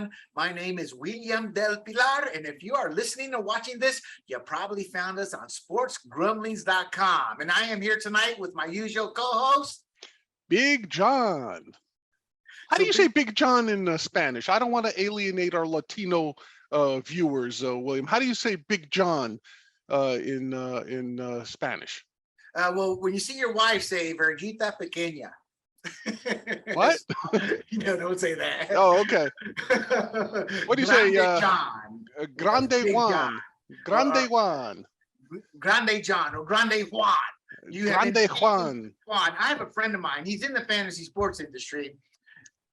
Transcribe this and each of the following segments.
everyone. My name is William Del Pilar, and if you are listening or watching this, you probably found us on sportsgrumblings.com. And I am here tonight with my usual co-host, Big John. How do you say Big John in Spanish? I don't want to alienate our Latino viewers, William. How do you say Big John in Spanish? Well, when you see your wife, say Vergita Pequeña. What? No, don't say that. Oh, okay. What do you say? John. Grande Juan. Grande Juan. Grande John or Grande Juan. Grande Juan. Juan. I have a friend of mine. He's in the fantasy sports industry.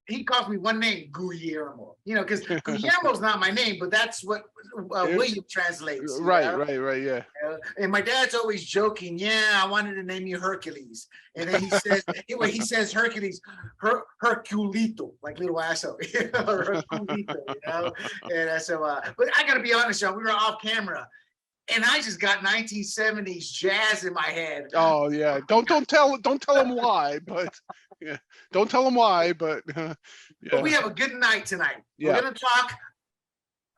He calls me one name, Guillermo. You know, because Guillermo's not my name, but that's what William translates. Right, You yeah. know? And my dad's always joking. Yeah, I wanted to name you Hercules, and then he says, anyway, he says Hercules, Herculito, like little asshole, Herculito, you know. And so, but I got to be honest, John. We were off camera. And I just got 1970s jazz in my head. Oh yeah, don't tell him why, but yeah, don't tell him why, but yeah. But we have a good night tonight. Yeah. We're going to talk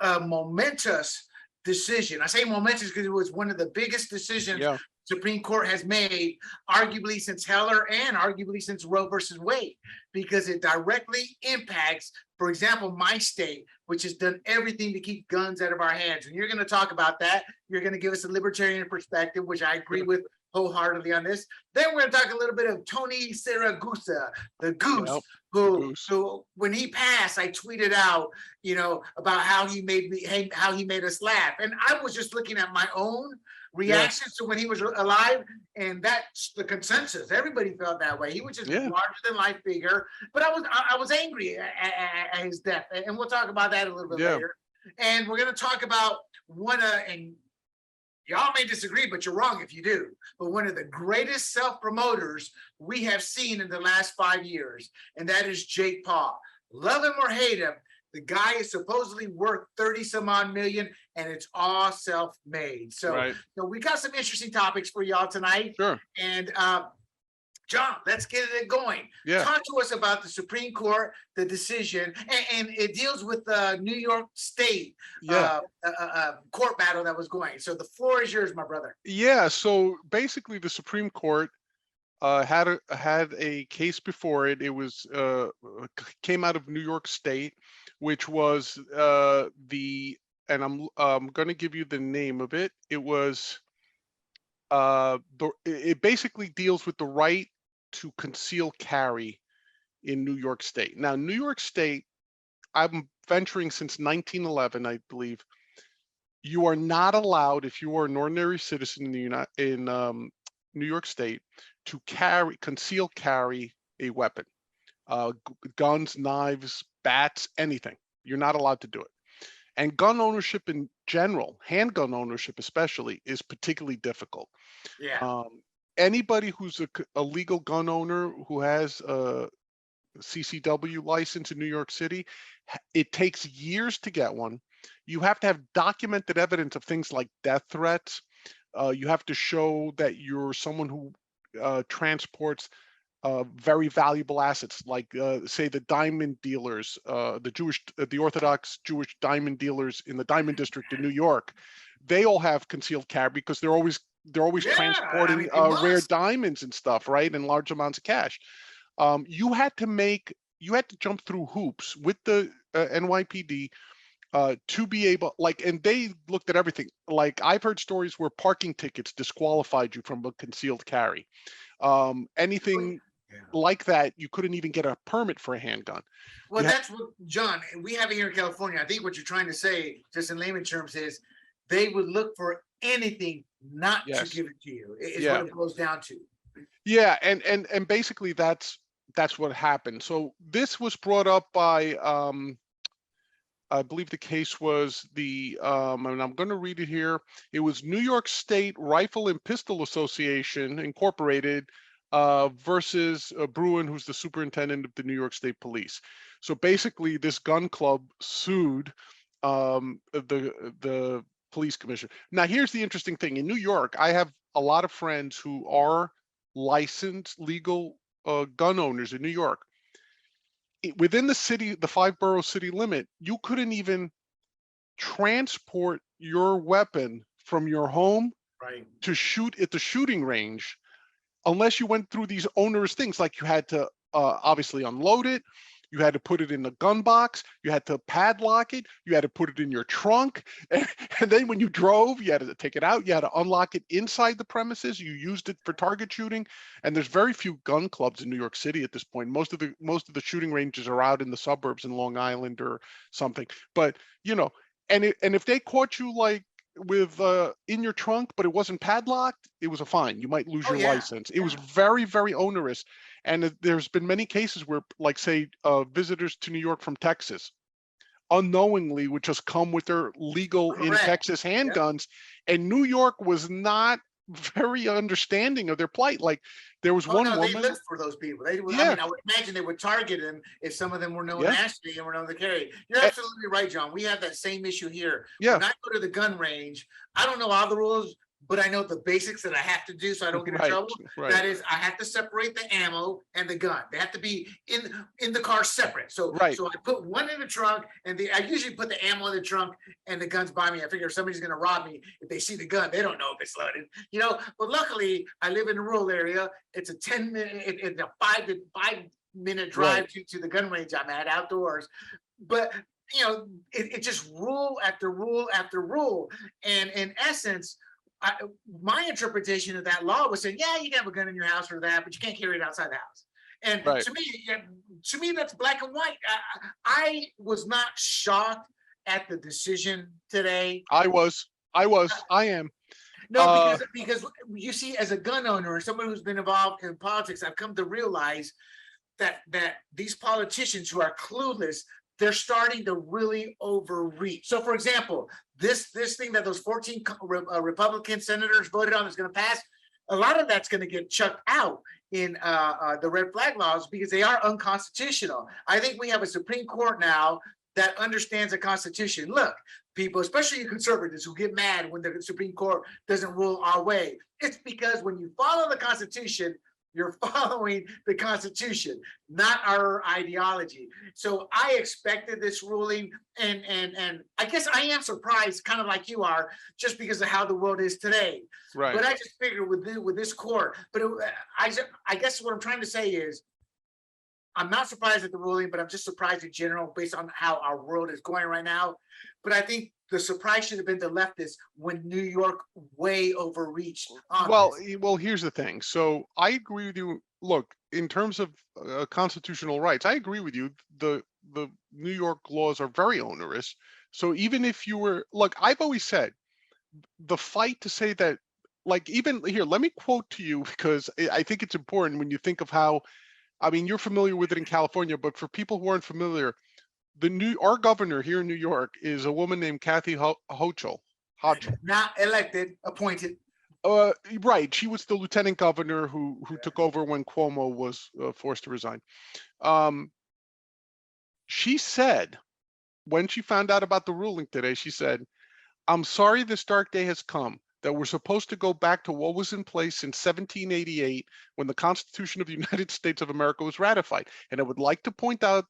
a momentous decision. I say momentous because it was one of the biggest decisions Supreme Court has made, arguably since Heller and arguably since Roe versus Wade, because it directly impacts, for example, my state, which has done everything to keep guns out of our hands. And you're going to talk about that. You're going to give us a libertarian perspective, which I agree with wholeheartedly on this. Then we're going to talk a little bit of Tony Siragusa, the Goose, who when he passed, I tweeted out, you know, about how he made us laugh. And I was just looking at my own reactions to when he was alive, and that's the consensus. Everybody felt that way. He was just larger than life figure. But I was angry at his death, and we'll talk about that a little bit later. And we're going to talk about and y'all may disagree, but you're wrong if you do. But one of the greatest self-promoters we have seen in the last 5 years, and that is Jake Paul. Love him or hate him, the guy is supposedly worth 30 some odd million, and it's all self-made. So we got some interesting topics for y'all tonight. Sure. And John, let's get it going. Yeah. Talk to us about the Supreme Court, the decision, and it deals with the New York State court battle that was going. So the floor is yours, my brother. Yeah. So basically, the Supreme Court had a case before it. It was came out of New York State, which was and I'm going to give you the name of it. It was it basically deals with the right to conceal carry in New York State. Now, New York State, I'm venturing since 1911, I believe. You are not allowed, if you are an ordinary citizen in New York State, to conceal carry a weapon, guns, knives, bats, anything. You're not allowed to do it. And gun ownership in general, handgun ownership especially, is particularly difficult. Yeah. Anybody who's a legal gun owner who has a CCW license in New York City, it takes years to get one. You have to have documented evidence of things like death threats. You have to show that you're someone who transports very valuable assets, like say the diamond dealers, the Orthodox Jewish diamond dealers in the Diamond District in New York. They all have concealed carry because they're always transporting rare diamonds and stuff, right? And large amounts of cash. You had to jump through hoops with the NYPD to be able, and they looked at everything. Like, I've heard stories where parking tickets disqualified you from a concealed carry. Anything like that, you couldn't even get a permit for a handgun. Well, that's what, John, we have it here in California. I think what you're trying to say, just in layman terms, is they would look for anything not to give it to you. Is what it goes down to. Yeah, and basically that's what happened. So this was brought up by I believe the case was and I'm going to read it here. It was New York State Rifle and Pistol Association Incorporated versus Bruen, who's the superintendent of the New York State Police. So basically, this gun club sued the police commissioner. Now, here's the interesting thing. In New York, I have a lot of friends who are licensed legal gun owners in New York. within the city, the 5-borough city limit, you couldn't even transport your weapon from your home Right. to shoot at the shooting range unless you went through these onerous things, like you had to obviously unload it, you had to put it in the gun box, you had to padlock it, you had to put it in your trunk, and then when you drove, you had to take it out, you had to unlock it inside the premises, you used it for target shooting. And there's very few gun clubs in New York City at this point. Most of the shooting ranges are out in the suburbs in Long Island or something. But and if they caught you like with in your trunk, but it wasn't padlocked, it was a fine. You might lose Oh your yeah. license. It was very, very onerous. And there's been many cases where, like, say, visitors to New York from Texas unknowingly would just come with their legal in Correct. Texas handguns, and New York was not very understanding of their plight. Like, there was Oh one no, they woman. look for those people. They would, I Yeah, mean, I would imagine they would target them if some of them were known yeah, nationally and were known to carry. You're eh, absolutely right, John. We have that same issue here. yeah, When I go to the gun range, I don't know all the rules, but I know the basics that I have to do so I don't get in right, trouble. right, That is, I have to separate the ammo and the gun. They have to be in the car separate. So right. I put one in the trunk, and I usually put the ammo in the trunk and the guns by me. I figure if somebody's going to rob me, if they see the gun, they don't know if it's loaded, But luckily, I live in a rural area. It's a 10-minute, it's a 5-minute drive Right. to the gun range I'm at outdoors. But it just rule after rule after rule, and in essence, my interpretation of that law was saying, yeah, you can have a gun in your house or that, but you can't carry it outside the house. And Right. to me, that's black and white. I was not shocked at the decision today. I am. No, because you see, as a gun owner and someone who's been involved in politics, I've come to realize that these politicians who are clueless, they're starting to really overreach. So, for example, this thing that those 14 Republican senators voted on is going to pass, a lot of that's going to get chucked out in the red flag laws because they are unconstitutional. I think we have a Supreme Court now that understands the Constitution. Look, people, especially conservatives who get mad when the Supreme Court doesn't rule our way, it's because when you follow the Constitution, you're following the Constitution, not our ideology. So I expected this ruling, and I guess I am surprised, kind of like you are, just because of how the world is today. Right. But I just figured with this court. But I guess what I'm trying to say is, I'm not surprised at the ruling, but I'm just surprised in general based on how our world is going right now. But I think the surprise should have been the leftists when New York way overreached on this. Well, here's the thing. So I agree with you. Look, in terms of constitutional rights, I agree with you. The New York laws are very onerous. So even if you were, look, I've always said the fight to say that, like, even here, let me quote to you because I think it's important when you think of how, I mean, you're familiar with it in California, but for people who aren't familiar, our governor here in New York is a woman named Kathy Hochul. Not elected, appointed. Right. She was the lieutenant governor who took over when Cuomo was forced to resign. She said, when she found out about the ruling today, she said, "I'm sorry this dark day has come, that we're supposed to go back to what was in place in 1788 when the Constitution of the United States of America was ratified. And I would like to point out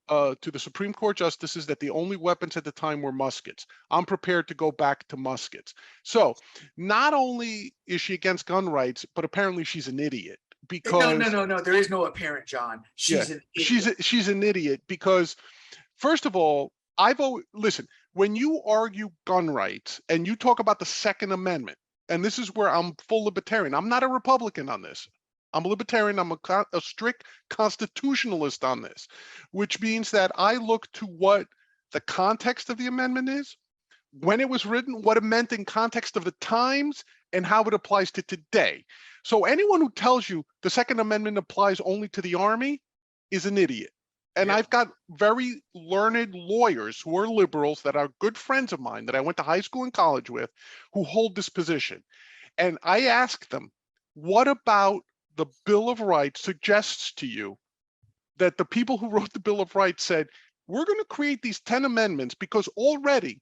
to the Supreme Court justices that the only weapons at the time were muskets. I'm prepared to go back to muskets." So not only is she against gun rights, but apparently she's an idiot because No. There is no apparent, John. She's an idiot. she's an idiot because, first of all, listen, when you argue gun rights and you talk about the Second Amendment, and this is where I'm full libertarian. I'm not a Republican on this. I'm a libertarian. I'm a strict constitutionalist on this, which means that I look to what the context of the amendment is, when it was written, what it meant in context of the times, and how it applies to today. So anyone who tells you the Second Amendment applies only to the Army is an idiot. And I've got very learned lawyers who are liberals that are good friends of mine that I went to high school and college with who hold this position. And I ask them, what about the Bill of Rights suggests to you that the people who wrote the Bill of Rights said, we're going to create these 10 amendments because already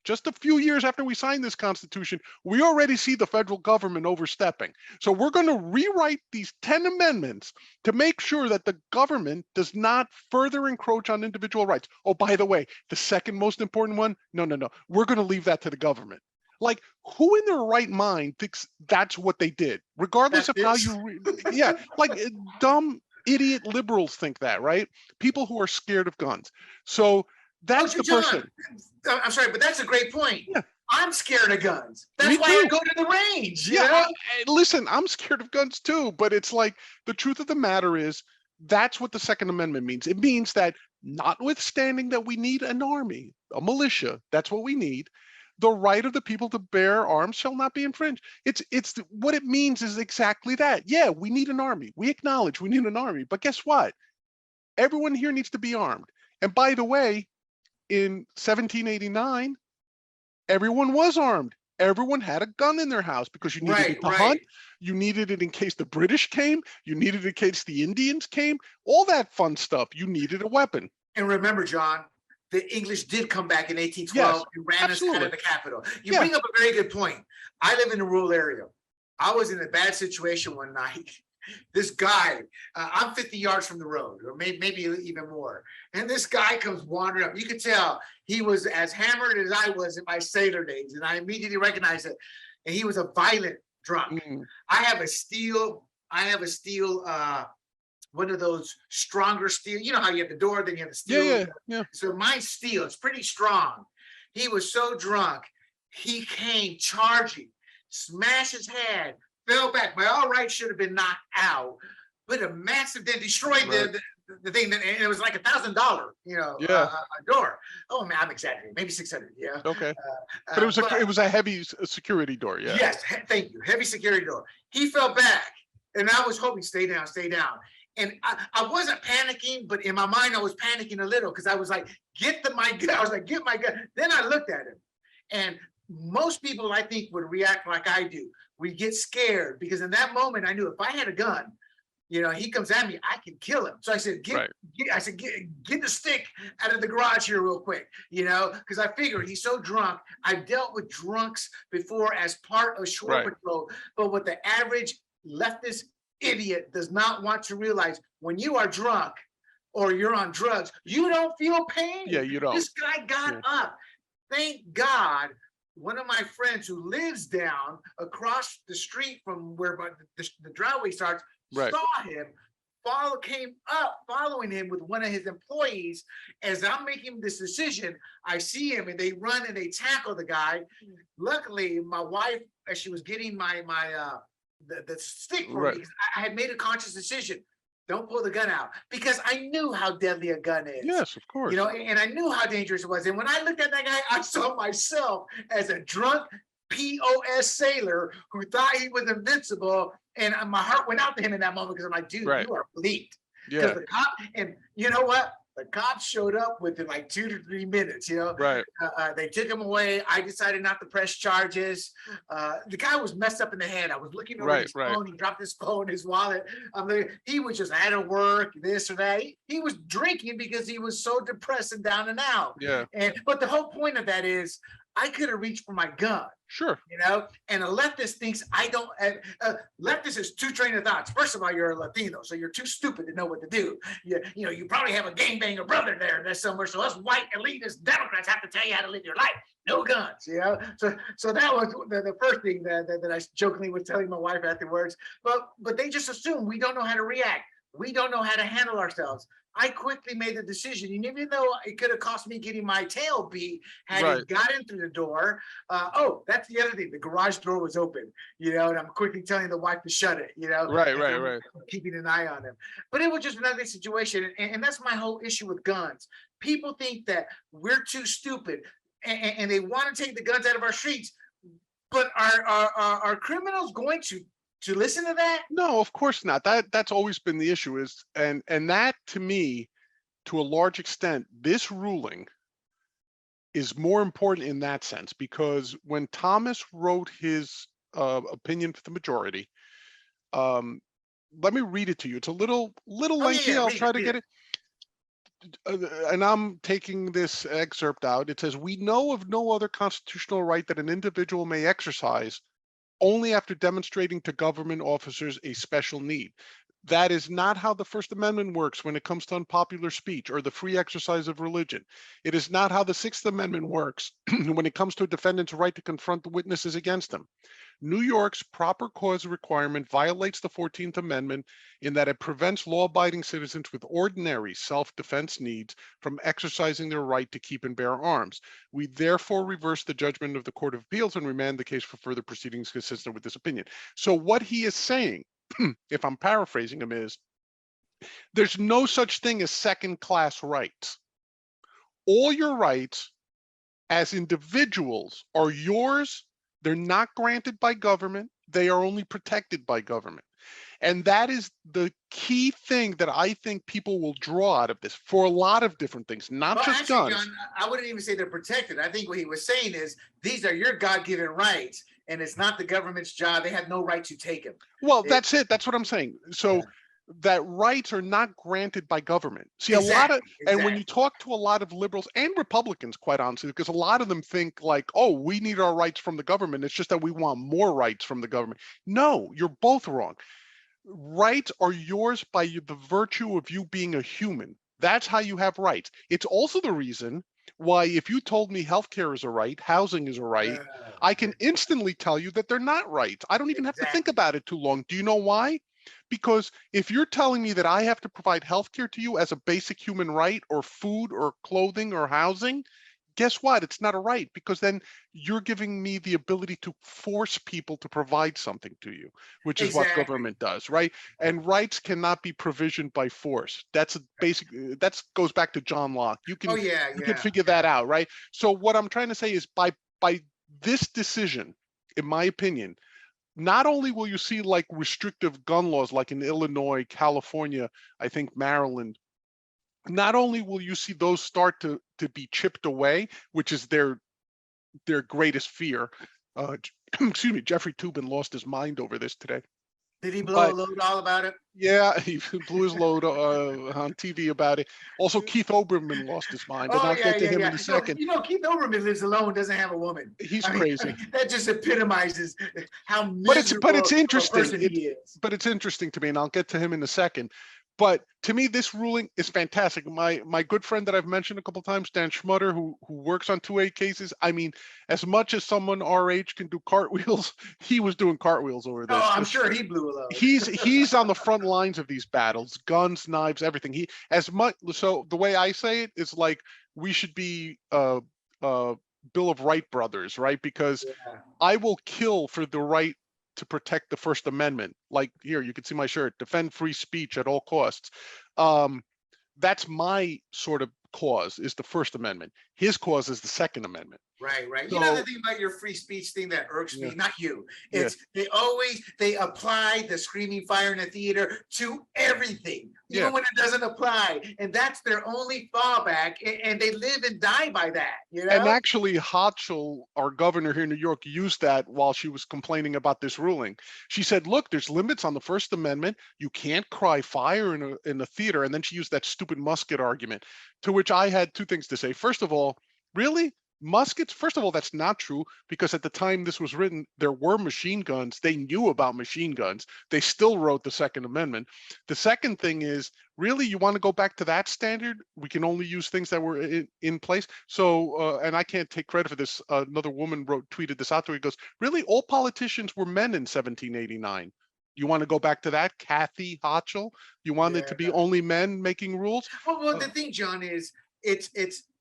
just a few years after we signed this Constitution, we already see the federal government overstepping. So we're going to rewrite these 10 amendments to make sure that the government does not further encroach on individual rights. Oh, by the way, the second most important one, no. We're going to leave that to the government. Like, who in their right mind thinks that's what they did? Regardless of how you, yeah, like dumb, idiot liberals think that, right? People who are scared of guns. So that's the person. I'm sorry, but that's a great point. Yeah. I'm scared of guns. That's why I go to the range. Yeah, listen, I'm scared of guns too, but it's like the truth of the matter is that's what the Second Amendment means. It means that notwithstanding that we need an army, a militia, that's what we need. The right of the people to bear arms shall not be infringed. It's what it means is exactly that. Yeah, we need an army. We acknowledge we need an army, but guess what? Everyone here needs to be armed. And by the way, in 1789, everyone was armed. Everyone had a gun in their house because you needed it to hunt. You needed it in case the British came. You needed it in case the Indians came. All that fun stuff. You needed a weapon. And remember, John, the English did come back in 1812 and ran us out of the capital. You bring up a very good point. I live in a rural area. I was in a bad situation one night. This guy, I'm 50 yards from the road, or maybe even more. And this guy comes wandering up. You could tell he was as hammered as I was in my sailor days. And I immediately recognized it. And he was a violent drunk. I have a steel, one of those stronger steel. You know how you have the door, then you have the steel. Yeah. So mine's steel. It's pretty strong. He was so drunk, he came charging, smashed his head, fell back. By all rights, should have been knocked out. But a massive dent destroyed the thing. And it was like $1,000, a door. Oh man, I'm exaggerating. Maybe 600. Yeah. Okay. But it was a heavy security door. Yeah. Yes. Thank you. Heavy security door. He fell back, and I was hoping stay down. And I wasn't panicking, but in my mind, I was panicking a little because I was like, get my gun. I was like, get my gun. Then I looked at him. And most people, I think, would react like I do. We get scared because in that moment, I knew if I had a gun, he comes at me, I can kill him. So I said, get the stick out of the garage here real quick, because I figured he's so drunk. I've dealt with drunks before as part of shore patrol, but what the average leftist idiot does not want to realize, when you are drunk or you're on drugs, you don't feel pain. Yeah, you don't. This guy got up. Thank God. One of my friends who lives down across the street from where the driveway starts saw him, came up following him with one of his employees. As I'm making this decision, I see him and they run and they tackle the guy. Luckily, my wife, as she was getting the stick for me, I had made a conscious decision. Don't pull the gun out, because I knew how deadly a gun is. Yes, of course. And I knew how dangerous it was. And when I looked at that guy, I saw myself as a drunk POS sailor who thought he was invincible. And my heart went out to him in that moment because I'm like, dude, you are bleaked. Because the cop, and you know what? The cops showed up within like 2 to 3 minutes, They took him away. I decided not to press charges. The guy was messed up in the head. I was looking over his phone. He dropped his phone, his wallet. He was just out of work, this or that. He was drinking because he was so depressed and down and out. Yeah. But the whole point of that is, I could have reached for my gun. Sure. And a leftist thinks I don't. Leftist is two train of thoughts. First of all, you're a Latino, so you're too stupid to know what to do. You probably have a gangbanger brother there somewhere. So us white elitist Democrats have to tell you how to live your life. No guns. So that was the first thing that I jokingly was telling my wife afterwards. But they just assume we don't know how to react. We don't know how to handle ourselves. I quickly made the decision, and even though it could have cost me getting my tail beat had he gotten through the door. That's the other thing. The garage door was open, and I'm quickly telling the wife to shut it, Right. Keeping an eye on him. But it was just another situation. And that's my whole issue with guns. People think that we're too stupid and they want to take the guns out of our streets. But are criminals going to listen to that? No, of course not. That's always been the issue, and that, to me, to a large extent, this ruling is more important in that sense, because when Thomas wrote his opinion for the majority, let me read it to you. It's a little lengthy. I'll try to get it. and I'm taking this excerpt out. It says, "We know of no other constitutional right that an individual may exercise only after demonstrating to government officers a special need. That is not how the First Amendment works when it comes to unpopular speech or the free exercise of religion. It is not how the Sixth Amendment works when it comes to a defendant's right to confront the witnesses against them. New York's proper cause requirement violates the 14th Amendment in that it prevents law-abiding citizens with ordinary self-defense needs from exercising their right to keep and bear arms. We therefore reverse the judgment of the Court of Appeals and remand the case for further proceedings consistent with this opinion." So what he is saying, if I'm paraphrasing him, is there's no such thing as second-class rights. All your rights as individuals are yours. They're not granted by government. They are only protected by government. And that is the key thing that I think people will draw out of this for a lot of different things, not Well, just actually, guns. John, I wouldn't even say they're protected. I think what he was saying is these are your God-given rights, and it's not the government's job. They have no right to take them. Well, that's it. That's what I'm saying. So Yeah. that rights are not granted by government. See, Exactly, and when you exactly. talk to a lot of liberals and Republicans, quite honestly, because a lot of them think like, oh, we need our rights from the government. It's just that we want more rights from the government. No, you're both wrong. Rights are yours by the virtue of you being a human. That's how you have rights. It's also the reason why if you told me healthcare is a right, housing is a right, I can instantly tell you that they're not rights. I don't even have to think Exactly. about it too long. Do you know why? Because if you're telling me that I have to provide healthcare to you as a basic human right, or food or clothing or housing, guess what? It's not a right, because then you're giving me the ability to force people to provide something to you, which is what Exactly. government does, right? And rights cannot be provisioned by force. That's a basic, that goes back to John Locke. Oh yeah, You can yeah, figure yeah. that out, right? So what I'm trying to say is by this decision, in my opinion, not only will you see like restrictive gun laws like in Illinois, California, I think Maryland, not only will you see those start to be chipped away, which is their greatest fear. Excuse me, Jeffrey Toobin lost his mind over this today. Did he blow a But load all about it? yeah, he blew his load on TV about it. Also, Keith Olbermann lost his mind, and Oh I'll yeah, get to yeah, him yeah. in a No, second. Keith Olbermann lives alone, doesn't have a woman. He's I crazy. mean, that just epitomizes how But it's miserable of a interesting. person he is. But it's interesting to me, and I'll get to him in a second. But to me, this ruling is fantastic. My good friend that I've mentioned a couple times, Dan Schmutter, who works on 2A cases. I mean, as much as someone our age can do cartwheels, he was doing cartwheels over Oh, this. I'm sure he blew a load. He's on the front lines of these battles, guns, knives, everything. He as much so the way I say it is like we should be Bill of Right brothers, right? Because Yeah. I will kill for the right to protect the First Amendment. Like here, you can see my shirt, defend free speech at all costs. That's my sort of cause, is the First Amendment. His cause is the Second Amendment. Right, right. You know the So thing about your free speech thing that irks yeah, me, not you. yeah. It's they apply the screaming fire in the theater to everything, Yeah. even when it doesn't apply. And that's their only fallback. And they live and die by that, you And know? actually, Hochul, our governor here in New York, used that while she was complaining about this ruling. She said, look, there's limits on the First Amendment. You can't cry fire in a theater. And then she used that stupid musket argument, to which I had two things to say. First of all, really? Muskets? First of all, that's not true, because at the time this was written, there were machine guns. They knew about machine guns. They still wrote the Second Amendment. The second thing is, really, you want to go back to that standard? We can only use things that were in place. So, and I can't take credit for this. Another woman tweeted this out there. He goes, really, all politicians were men in 1789. You want to go back to that, Kathy Hochul? You want it to be Yeah. only men making rules? Well, the thing, John, is it's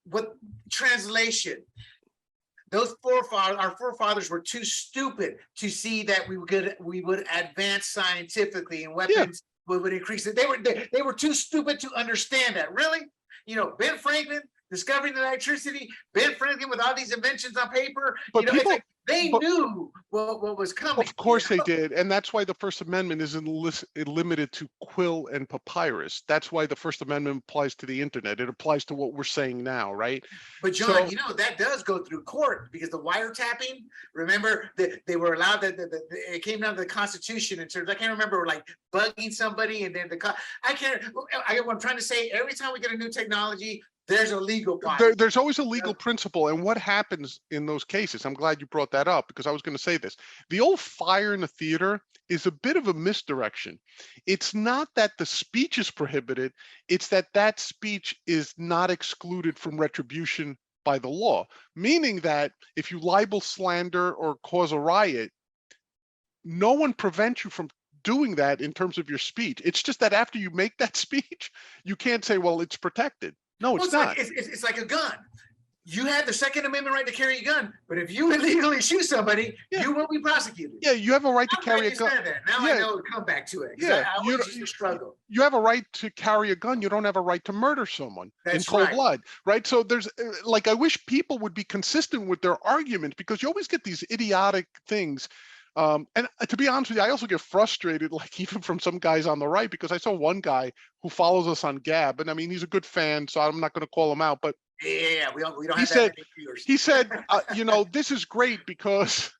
what translation. Those our forefathers were too stupid to see that we would advance scientifically and Yeah. weapons would increase it. They were too stupid to understand that. Really, you know, Ben Franklin discovering the electricity, Ben Franklin with all these inventions on paper. But You know, people, it's like They knew what was coming. Of course they did. And that's why the First Amendment isn't limited to quill and papyrus. That's why the First Amendment applies to the internet. It applies to what we're saying now, right? But John, you know, that does go through court because the wiretapping, remember that they were allowed that it came down to the Constitution in terms, I can't remember, like bugging somebody and then what I'm trying to say, every time we get a new technology, there's a legal there's always a legal principle. And what happens in those cases, I'm glad you brought that up because I was going to say this. The old fire in the theater is a bit of a misdirection. It's not that the speech is prohibited, it's that that speech is not excluded from retribution by the law, meaning that if you libel, slander, or cause a riot, no one prevents you from doing that in terms of your speech. It's just that after you make that speech, you can't say, well, it's protected. No, it's not. It's like a gun. You have the Second Amendment right to carry a gun, but if you illegally shoot somebody, you will be prosecuted. Yeah, you have a right to carry a gun. Now I know to come back to it. Yeah, you struggle. You have a right to carry a gun. You don't have a right to murder someone in cold blood, right? So there's like, I wish people would be consistent with their argument because you always get these idiotic things. And to be honest with you, I also get frustrated, like even from some guys on the right, because I saw one guy who follows us on Gab, and I mean, he's a good fan, so I'm not going to call him out, but yeah, we don't have that many viewers. He said, you know, this is great because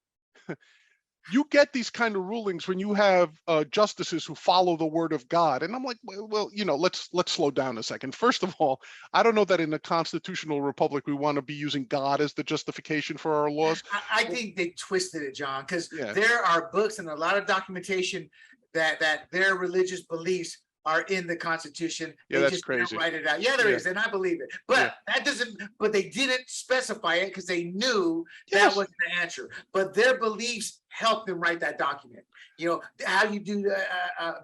you get these kind of rulings when you have justices who follow the word of God. And I'm like, well, you know, let's slow down a second. First of all, I don't know that in a constitutional republic we want to be using God as the justification for our laws. I think they twisted it, John, because there are books and a lot of documentation that their religious beliefs are in the Constitution. Yeah, they that's just crazy. Write it out. Yeah, there is, and I believe it. But that doesn't. But they didn't specify it because they knew that wasn't the answer. But their beliefs helped them write that document. You know how you do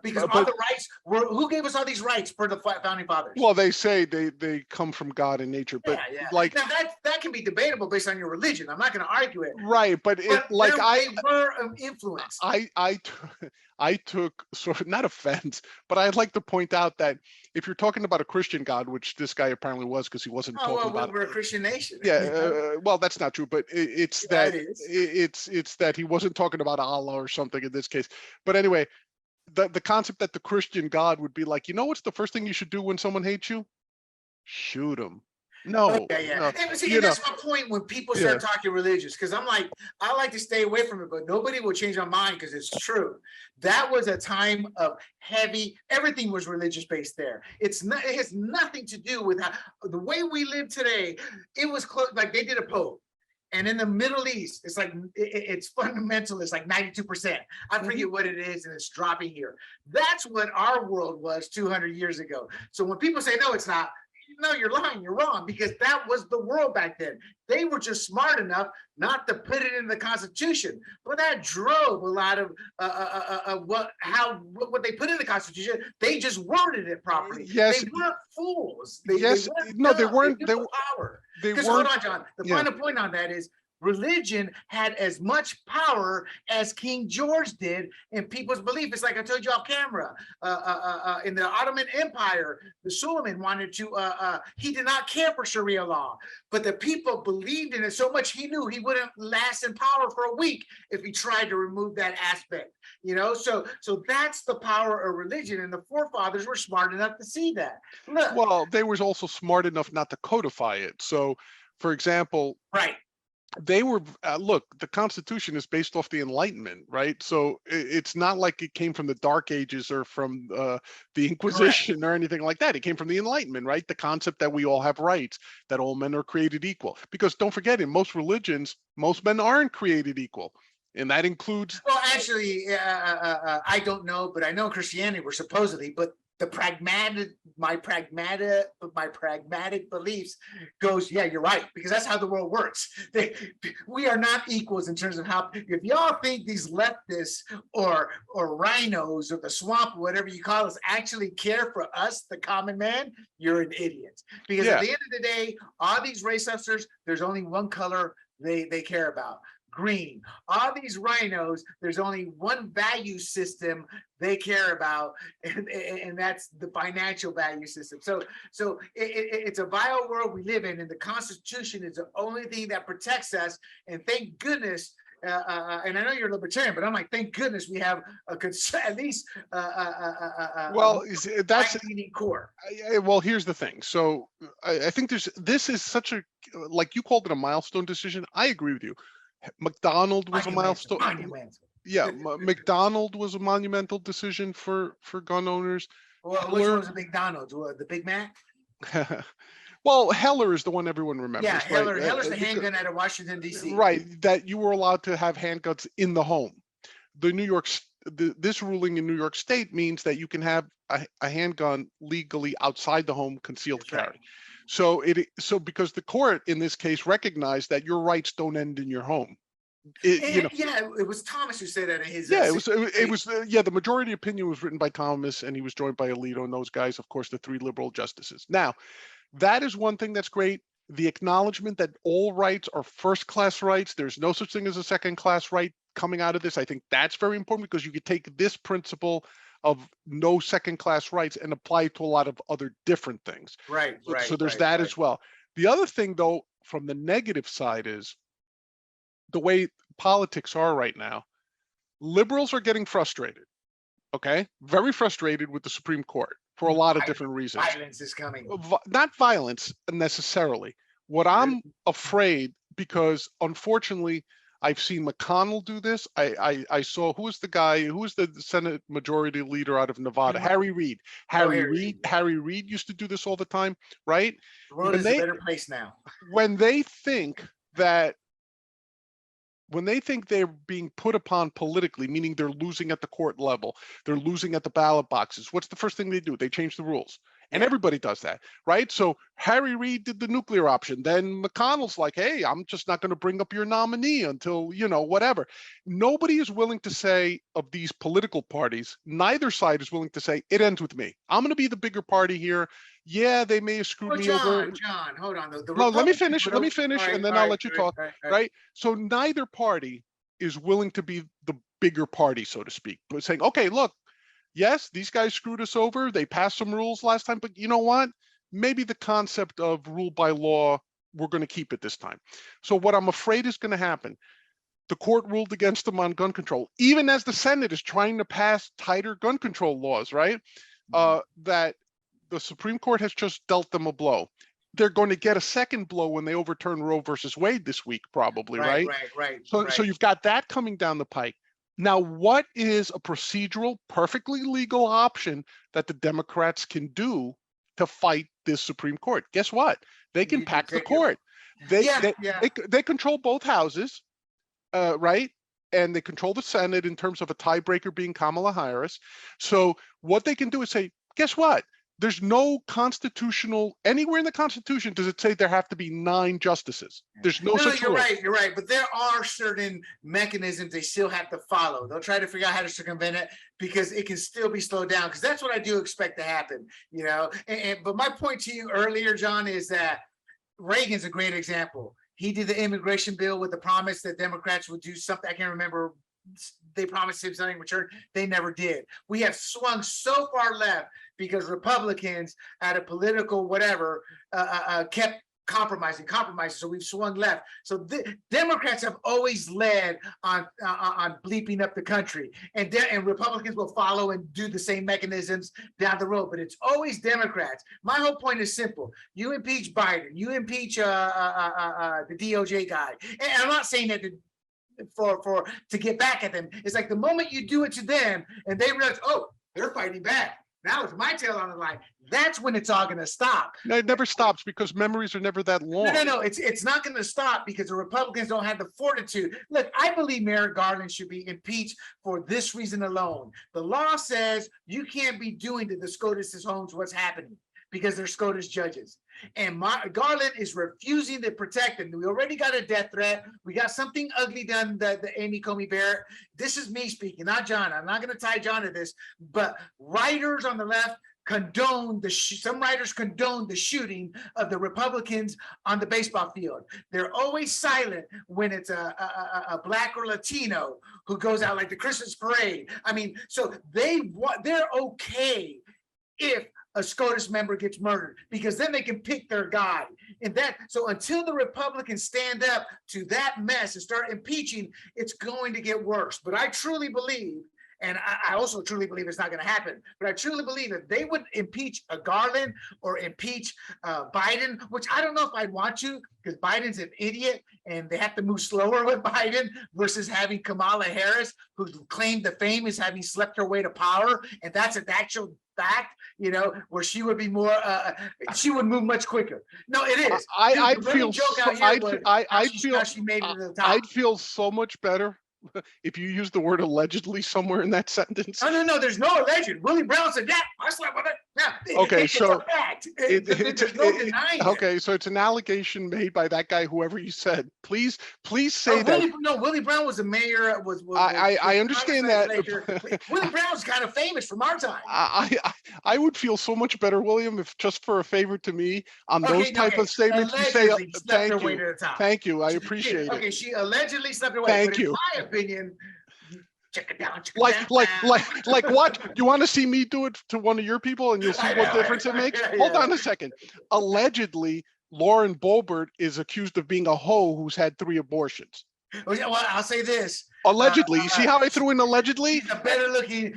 because all the rights were. Who gave us all these rights for the founding fathers? Well, they say they come from God and nature, but like now that can be debatable based on your religion. I'm not going to argue it. Right, but they were influenced. I took sort of not offense, but I'd like to point out that if you're talking about a Christian God, which this guy apparently was because he wasn't talking about. We're a Christian nation. Yeah, well, that's not true, but it's that he wasn't talking about Allah or something in this case. But anyway, the concept that the Christian God would be like, you know, what's the first thing you should do when someone hates you? Shoot him. No, no. And see, that's my point when people start talking religious, because I'm like, I like to stay away from it, but nobody will change my mind because it's true. That was a time of everything was religious based there. It has nothing to do with the way we live today. It was close, like they did a poll. And in the Middle East, it's like, it's fundamental. It's like 92%. I forget what it is, and it's dropping here. That's what our world was 200 years ago. So when people say, no, it's not, no, you're lying, you're wrong, because that was the world back then. They were just smart enough not to put it in the Constitution, but that drove a lot of what they put in the Constitution. They just worded it properly. Yes, they weren't fools. They weren't. Power. Because hold on, John. The final point on that is, religion had as much power as King George did in people's belief. It's like I told you off camera. In the Ottoman Empire, the Suleiman wanted to, he did not care for Sharia law, but the people believed in it so much he knew he wouldn't last in power for a week if he tried to remove that aspect. You know, so that's the power of religion, and the forefathers were smart enough to see that. Look, well, they were also smart enough not to codify it. So, for example, they were look, the Constitution is based off the Enlightenment, right? So it's not like it came from the Dark Ages or from the Inquisition or anything like that. It came from the Enlightenment, right? The concept that we all have rights, that all men are created equal. Because don't forget, in most religions, most men aren't created equal. And that includes. Well, actually, I don't know, but I know Christianity were supposedly, but my pragmatic beliefs goes, yeah, you're right, because that's how the world works. We are not equals in terms of how, if y'all think these leftists or rhinos or the swamp, whatever you call us, actually care for us, the common man, you're an idiot. Because at the end of the day, all these race hussers, there's only one color they care about. Green. All these rhinos, there's only one value system they care about, and that's the financial value system. So it's a vile world we live in, and the Constitution is the only thing that protects us. And thank goodness, and I know you're a libertarian, but I'm like, thank goodness we have at least Well, that's right-leaning court. well, here's the thing. So I think this is such a, like you called it a milestone decision. I agree with you. McDonald was a milestone. Monumental. Yeah, McDonald was a monumental decision for gun owners. Well, which one was the McDonald's? The Big Mac? Well, Heller is the one everyone remembers. Yeah, right? Heller's the handgun out of Washington, D.C. Right, that you were allowed to have handguns in the home. This ruling in New York State means that you can have a handgun legally outside the home, concealed carry. Right. So because the court in this case recognized that your rights don't end in your home. It was Thomas who said that in his. Yeah, it was. The majority opinion was written by Thomas, and he was joined by Alito and those guys. Of course, the 3 liberal justices. Now, that is one thing that's great. The acknowledgement that all rights are first-class rights. There's no such thing as a second-class right coming out of this. I think that's very important because you could take this principle of no second-class rights and apply it to a lot of other different things. Right. So there's that as well. The other thing, though, from the negative side is the way politics are right now. Liberals are getting frustrated. Okay, very frustrated with the Supreme Court for a lot of different reasons. Violence is coming. Not violence necessarily. What I'm afraid, because unfortunately, I've seen McConnell do this. I saw, who was the Senate Majority Leader out of Nevada? Harry Reid. Harry Reid used to do this all the time, right? The world is a better place now. When they think they're being put upon politically, meaning they're losing at the court level, they're losing at the ballot boxes, what's the first thing they do? They change the rules. And everybody does that, right? So Harry Reid did the nuclear option. Then McConnell's like, hey, I'm just not going to bring up your nominee until, whatever. Nobody is willing to say, of these political parties, neither side is willing to say, it ends with me. I'm going to be the bigger party here. Yeah, they may have screwed me over. John, hold on. No, let me finish, and then I'll let you talk, right? So neither party is willing to be the bigger party, so to speak, but saying, okay, look, yes, these guys screwed us over. They passed some rules last time, but you know what? Maybe the concept of rule by law, we're going to keep it this time. So what I'm afraid is going to happen, the court ruled against them on gun control, even as the Senate is trying to pass tighter gun control laws, right? That the Supreme Court has just dealt them a blow. They're going to get a second blow when they overturn Roe versus Wade this week, probably, right? Right. So you've got that coming down the pike. Now, what is a procedural, perfectly legal option that the Democrats can do to fight this Supreme Court? Guess what? They can pack the court. They control both houses, right? And they control the Senate in terms of a tiebreaker being Kamala Harris. So what they can do is say, guess what? There's no constitutional, anywhere in the Constitution does it say there have to be 9 justices. There's no such rule. You're right. But there are certain mechanisms they still have to follow. They'll try to figure out how to circumvent it because it can still be slowed down. Because that's what I do expect to happen, But my point to you earlier, John, is that Reagan's a great example. He did the immigration bill with the promise that Democrats would do something. I can't remember. They promised him something in return. They never did. We have swung so far left because Republicans, at a political whatever, kept compromising. So we've swung left. So Democrats have always led on bleeping up the country, and Republicans will follow and do the same mechanisms down the road. But it's always Democrats. My whole point is simple: you impeach Biden, you impeach the DOJ guy, and I'm not saying that to get back at them. It's like the moment you do it to them and they realize, oh, they're fighting back. Now it's my tail on the line. That's when it's all going to stop. No, it never stops because memories are never that long. No. It's not going to stop because the Republicans don't have the fortitude. Look, I believe Merrick Garland should be impeached for this reason alone. The law says you can't be doing to the SCOTUS homes what's happening because they're SCOTUS judges. And Garland is refusing to protect them. We already got a death threat. We got something ugly done, the Amy Coney Barrett. This is me speaking, not John. I'm not going to tie John to this, but writers on the left condone some writers condone the shooting of the Republicans on the baseball field. They're always silent when it's a Black or Latino who goes out like the Christmas parade. I mean, so they're okay if a SCOTUS member gets murdered, because then they can pick their guy. And that, so until the Republicans stand up to that mess and start impeaching, it's going to get worse. But I truly believe, and I also truly believe it's not going to happen, but I truly believe that they would impeach a Garland or impeach Biden, which I don't know if I'd want to, because Biden's an idiot and they have to move slower with Biden versus having Kamala Harris, who claimed the fame is having slept her way to power. And that's an actual fact, you know, where she would be more, she would move much quicker. No, it is. I'd feel I'd feel so much better if you use the word allegedly somewhere in that sentence. No, there's no alleged. Willie Brown said, yeah, I slept with it. Yeah, okay, it's so a fact. There's no denying okay, it. so it's an allegation made by that guy, whoever you said. Please say that. Willie Brown was a mayor. I understand that. Willie Brown's kind of famous from our time. I would feel so much better, William, if just for a favor to me on those type of statements you say, thank you, I appreciate it. Okay, she allegedly slept away. Thank you. In my opinion, check it down. Like what? You want to see me do it to one of your people and you'll see what difference it makes? Hold on a second. Allegedly, Lauren Boebert is accused of being a hoe who's had 3 abortions. Well, I'll say this. Allegedly. You see how I threw in allegedly?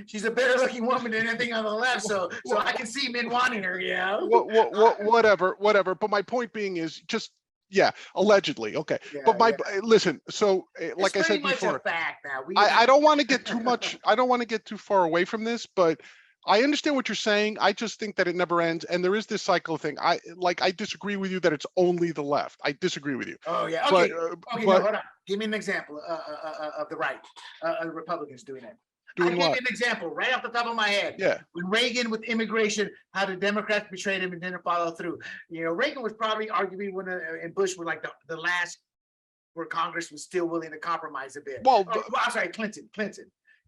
She's a better looking woman than anything on the left. So I can see men wanting her, yeah. Whatever. But my point being is just, yeah, allegedly. Okay. Yeah, but listen, so like I said before, fact now. I don't want to get too much, I don't want to get too far away from this, but I understand what you're saying. I just think that it never ends. And there is this cycle thing. I disagree with you that it's only the left. I disagree with you. Oh, yeah. Okay. Hold on. Give me an example of the right, the Republicans doing it. I'll give you an example right off the top of my head. Yeah. When Reagan with immigration, how the Democrats betrayed him and didn't follow through. You know, Reagan was probably arguably one of, and Bush were like the last where Congress was still willing to compromise a bit. Well, I'm sorry, Clinton.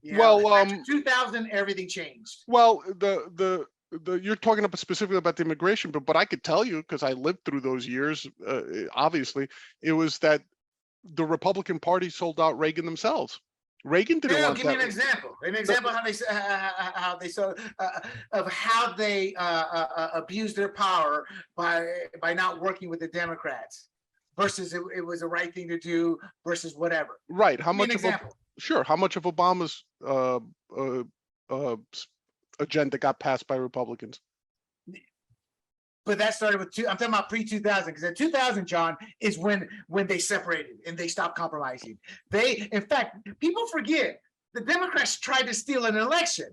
You know, well, after 2000, everything changed. Well, you're talking about specifically about the immigration, but I could tell you, because I lived through those years, obviously, it was that the Republican Party sold out Reagan themselves. Reagan didn't want that. Give me an example. An example how they abused their power by not working with the Democrats versus it was the right thing to do versus whatever. Right. How much of example? Sure. How much of Obama's agenda got passed by Republicans? But that started with I'm talking about pre-2000, because in 2000, John, is when they separated and they stopped compromising. In fact, people forget the Democrats tried to steal an election.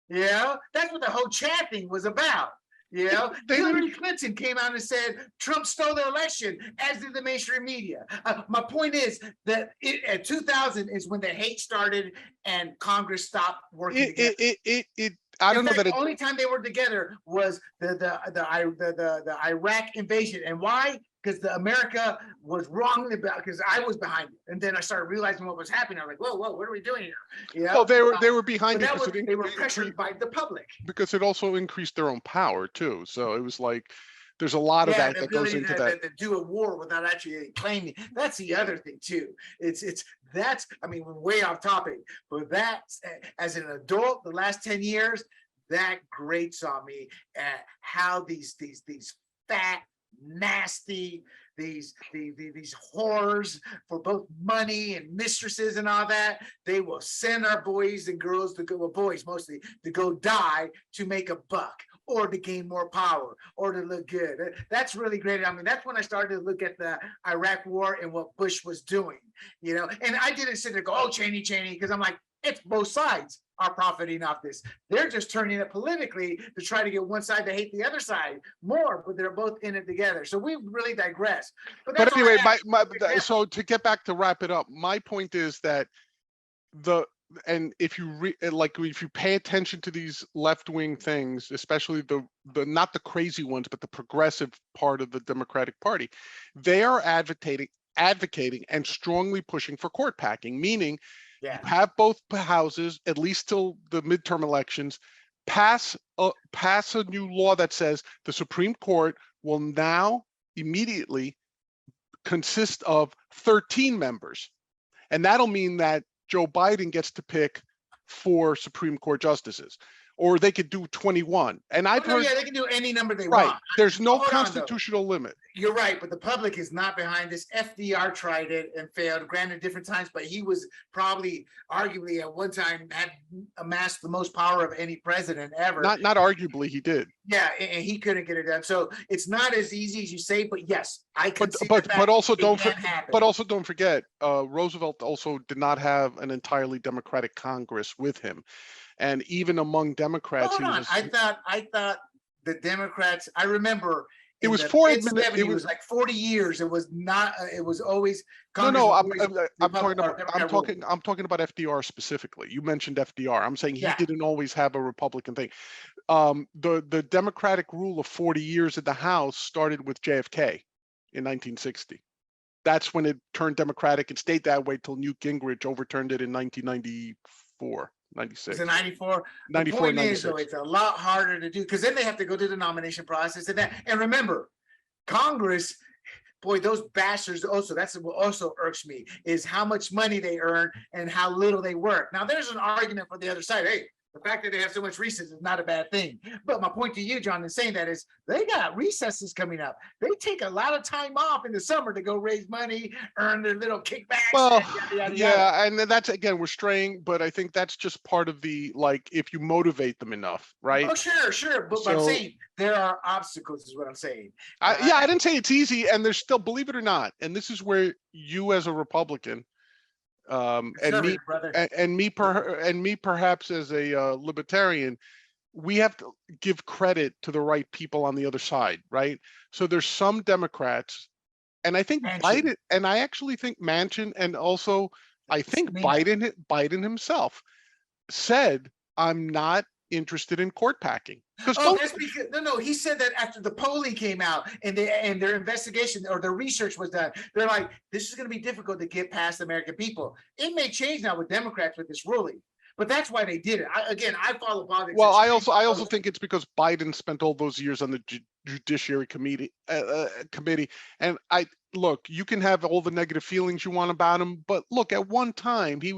Yeah, that's what the whole Chad thing was about. Yeah, Hillary Clinton came out and said Trump stole the election, as did the mainstream media. My point is that at 2000 is when the hate started and Congress stopped working together. I don't know that the only time they were together was the Iraq invasion. And why? Because America was wrongly about, because I was behind it. And then I started realizing what was happening. I'm like, whoa, what are we doing here? You know? Well, they were behind it. They were pressured by the public. Because it also increased their own power too. So it was like, there's a lot of that goes into that. To do a war without actually claiming. That's the other thing too. I mean, we're way off topic, but that, as an adult, the last 10 years, that grates on me at how these fat, nasty, these whores for both money and mistresses and all that, they will send our boys and girls to go, well, boys mostly, to go die to make a buck, or to gain more power, or to look good. That's really great. I mean, that's when I started to look at the Iraq war and what Bush was doing, you know. And I didn't sit there and go, oh, Cheney, because I'm like, it's both sides are profiting off this. They're just turning it politically to try to get one side to hate the other side more, but they're both in it together. So we really digress. But anyway, so to get back to wrap it up, my point is that if you pay attention to these left-wing things, especially the not the crazy ones, but the progressive part of the Democratic Party, they are advocating and strongly pushing for court packing, meaning you have both houses, at least till the midterm elections, pass a new law that says the Supreme Court will now immediately consist of 13 members. And that'll mean that Joe Biden gets to pick 4 Supreme Court justices, or they could do 21. And I've heard, yeah, they can do any number they right, want. there's no Hold on, though. constitutional limit. You're right, but the public is not behind this. FDR tried it and failed, granted different times, but he was probably, arguably at one time, had amassed the most power of any president ever. Not arguably, he did. Yeah, and he couldn't get it done. So it's not as easy as you say, but yes, I can see but also don't happen. forget, Roosevelt also did not have an entirely Democratic Congress with him, and even among Democrats, Hold on, I thought the Democrats. I remember. It was it was like 40 years. It was not. It was always. Congress I'm talking about FDR specifically. You mentioned FDR. I'm saying he didn't always have a Republican thing. The Democratic rule of 40 years in the House started with JFK in 1960. That's when it turned Democratic and stayed that way till Newt Gingrich overturned it in 1994. 96. It's a 94. 94, the point 96. is, though, it's a lot harder to do because then they have to go through the nomination process and that. And remember, Congress, boy, those bastards also, that's what also irks me, is how much money they earn and how little they work. Now, there's an argument for the other side. Hey, the fact that they have so much recess is not a bad thing. But my point to you, John, in saying that is they got recesses coming up. They take a lot of time off in the summer to go raise money, earn their little kickbacks. Well, yada, yada, yeah, yada. and that's, again, we're straying, but I think that's just part of the, like, if you motivate them enough, right? Oh, sure. But I'm saying there are obstacles is what I'm saying. I didn't say it's easy, and there's still, believe it or not, and this is where you as a Republican, and me perhaps as a libertarian, we have to give credit to the right people on the other side, right? So there's some Democrats, and I think Biden, and I actually think Manchin, and also I think Biden himself said, I'm not interested in court packing. That's because he said that after the polling came out and their investigation or their research was done. They're like, this is going to be difficult to get past the American people. It may change now with Democrats with this ruling, but that's why they did it. I follow politics. Well, I also think it's because Biden spent all those years on the Judiciary Committee, and look, you can have all the negative feelings you want about him, but look, at one time he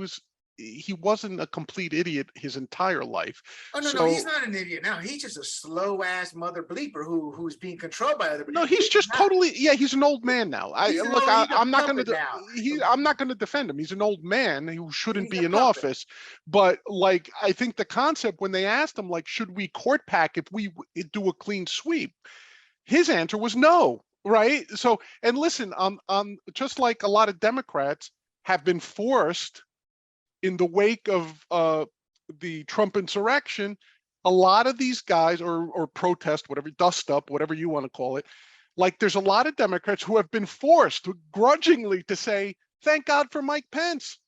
wasn't a complete idiot his entire life. Oh no, he's not an idiot now. He's just a slow ass mother bleeper who's being controlled by other people. No, he's just totally, he's an old man now. I'm not going to defend him. He's an old man who shouldn't be in office. But like, I think the concept when they asked him, like, should we court pack if we do a clean sweep? His answer was no, right? So, and listen, just like a lot of Democrats have been forced in the wake of the Trump insurrection, a lot of these guys or protest, whatever, dust up, whatever you want to call it, like there's a lot of Democrats who have been forced grudgingly to say, thank God for Mike Pence,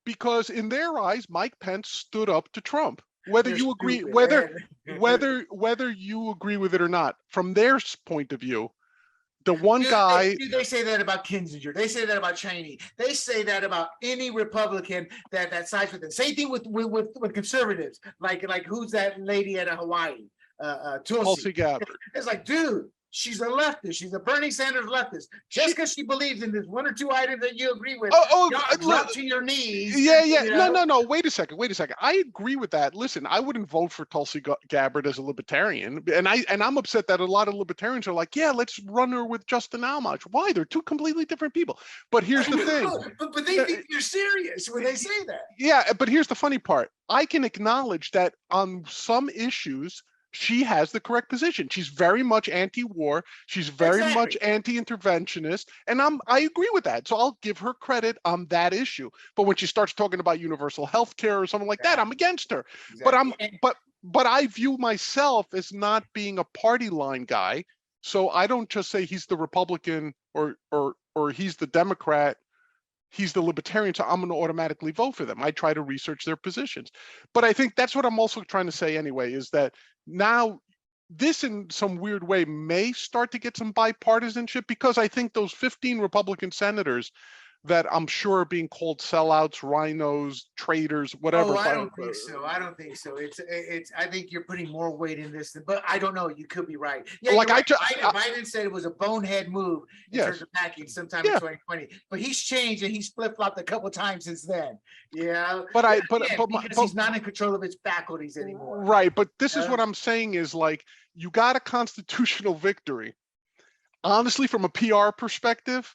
because in their eyes, Mike Pence stood up to Trump. Whether you agree, whether you agree with it or not, from their point of view, the one guy. They say that about Kissinger. They say that about Cheney. They say that about any Republican that sides with them. Same thing with conservatives. Like who's that lady out of Hawaii? Tulsi Gabbard. It's like, dude, she's a leftist. She's a Bernie Sanders leftist. Just because she believes in this one or two items that you agree with, drop to your knees. Yeah. You know? No. Wait a second. I agree with that. Listen, I wouldn't vote for Tulsi Gabbard as a libertarian, and I'm upset that a lot of libertarians are like, yeah, let's run her with Justin Almaj. Why? They're two completely different people. But here's the thing. But they think you're serious when they say that. Yeah, but here's the funny part. I can acknowledge that on some issues, she has the correct position. She's very much anti-war. She's very much anti-interventionist, and I agree with that. So I'll give her credit on that issue. But when she starts talking about universal health care or something like that, I'm against her. Exactly. But I view myself as not being a party line guy. So I don't just say he's the Republican or he's the Democrat. He's the libertarian, so I'm going to automatically vote for them. I try to research their positions. But I think that's what I'm also trying to say anyway, is that now this in some weird way may start to get some bipartisanship, because I think those 15 Republican senators that I'm sure are being called sellouts, rhinos, traitors, whatever. Oh, I don't think so. I don't think so. I think you're putting more weight in this, but I don't know. You could be right. Yeah, like you're right. Biden said it was a bonehead move in terms of packing sometime in 2020, but he's changed and he's flip-flopped a couple times since then. Yeah. But because he's not in control of his faculties anymore. Right. But this is what I'm saying is, like, you got a constitutional victory. Honestly, from a PR perspective,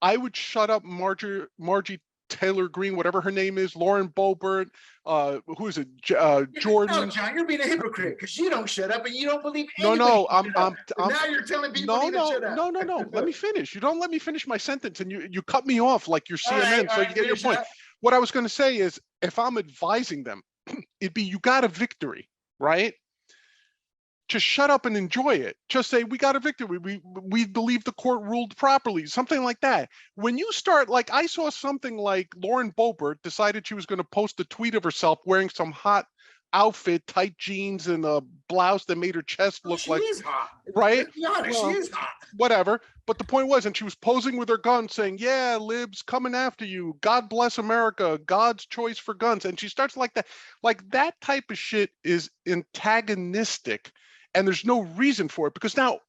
I would shut up Margie Taylor Greene, whatever her name is, Lauren Boebert, who is it, Jordan? No, John, you're being a hypocrite because you don't shut up and you don't believe anybody. I'm now you're telling people to shut up. No. Let me finish. You don't let me finish my sentence, and you cut me off like you're CNN, so you get your point. What I was going to say is, if I'm advising them, it'd be, you got a victory, right? Just shut up and enjoy it. Just say, we got a victory. We believe the court ruled properly, something like that. When you start, like, I saw something like Lauren Boebert decided she was going to post a tweet of herself wearing some hot outfit, tight jeans, and a blouse that made her chest look like, hot, right? Let's be honest, she is hot. Whatever. But the point was, and she was posing with her gun saying, yeah, libs coming after you. God bless America. God's choice for guns. And she starts like that. Like, that type of shit is antagonistic. And there's no reason for it, because now,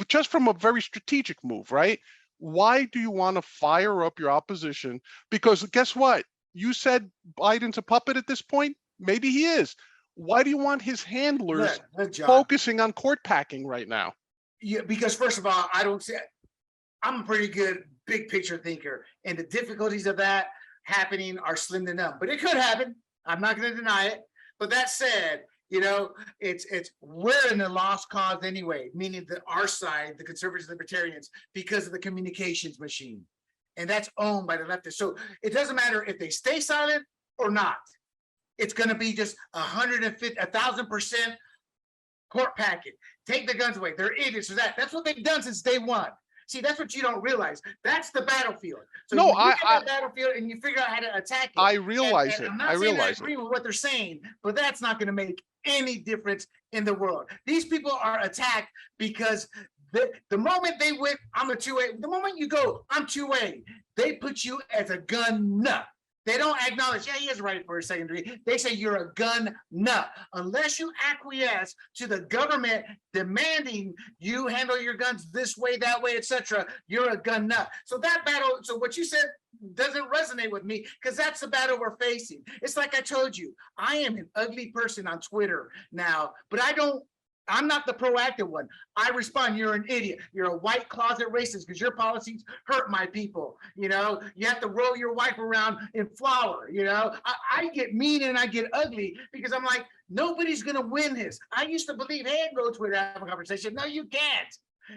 just from a very strategic move, right? Why do you want to fire up your opposition? Because guess what? You said Biden's a puppet at this point. Maybe he is. Why do you want his handlers focusing on court packing right now? Yeah, because first of all, I'm a pretty good big picture thinker, and the difficulties of that happening are slim to none. But it could happen. I'm not going to deny it. But that said, you know, we're in the lost cause anyway, meaning that our side, the conservatives, libertarians, because of the communications machine, and that's owned by the leftists. So it doesn't matter if they stay silent or not. It's going to be just 1,000% court packet. Take the guns away. They're idiots for that. That's what they've done since day one. See, that's what you don't realize. That's the battlefield. So no, you get that battlefield and you figure out how to attack it. I realize it. I'm not saying I agree with what they're saying, but that's not going to make any difference in the world. These people are attacked because the moment they went, I'm a 2A. The moment you go, I'm 2A, they put you as a gun nut. They don't acknowledge, yeah, he is right for a second degree. They say you're a gun nut. Unless you acquiesce to the government demanding you handle your guns this way, that way, etc., you're a gun nut. So that battle, so what you said doesn't resonate with me, because that's the battle we're facing. It's like I told you, I am an ugly person on Twitter now, but I'm not the proactive one. I respond, you're an idiot. You're a white closet racist because your policies hurt my people. You know, you have to roll your wife around in flour. You know, I get mean and I get ugly because I'm like, nobody's going to win this. I used to believe, hey, go to Twitter, have a conversation. No, you can't.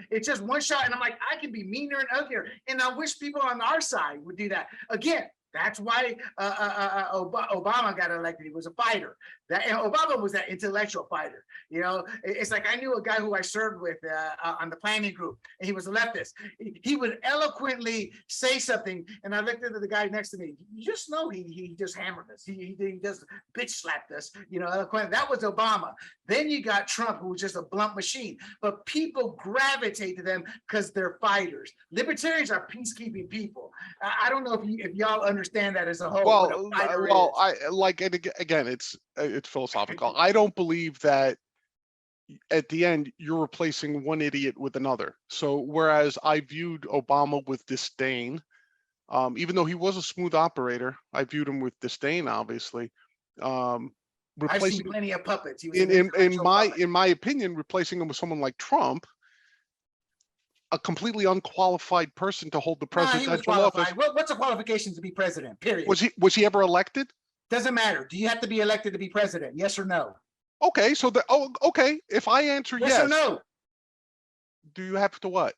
It's just one shot. And I'm like, I can be meaner and uglier. And I wish people on our side would do that. Again, that's why Obama got elected. He was a fighter. And Obama was that intellectual fighter. You know, it's like I knew a guy who I served with on the planning group, and he was a leftist. He would eloquently say something, and I looked at the guy next to me. You just know he just hammered us. He just bitch slapped us. You know, eloquent. That was Obama. Then you got Trump, who was just a blunt machine. But people gravitate to them because they're fighters. Libertarians are peacekeeping people. I don't know if y'all understand that as a whole. Well, I like it again. It's philosophical. I don't believe that at the end you're replacing one idiot with another. So whereas I viewed Obama with disdain, even though he was a smooth operator, I viewed him with disdain, obviously. I've seen plenty of puppets. He was in my opinion, replacing him with someone like Trump, a completely unqualified person to hold the presidential office. What's the qualifications to be president? Period. Was he ever elected? Doesn't matter. Do you have to be elected to be president? Yes or no? Okay, so okay. If I answer yes or no, do you have to what?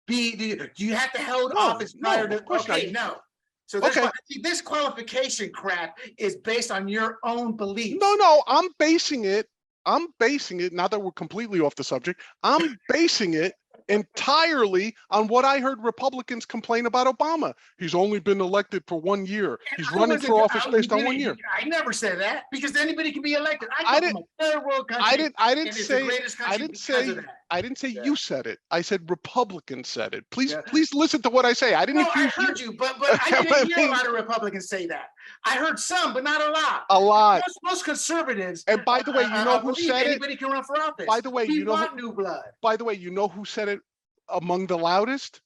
Do you have to hold office prior to? Okay, no. So this qualification crap is based on your own beliefs. No, I'm basing it. Now that we're completely off the subject, I'm basing it entirely on what I heard Republicans complain about Obama. He's only been elected for 1 year. He's running for office based on 1 year. I never said that, because anybody can be elected. I come from a third world country. I didn't say I didn't say Yeah. you said it. I said Republicans said it. Please, Yeah. please listen to what I say. I didn't No, I accuse you. heard you, but I didn't hear a lot of Republicans say that. I heard some, but not a lot. A lot. Most conservatives. And by the way, you know who believe said it? anybody can run for office. By the way, we you know want new blood. By the way, you know who said it among the loudest?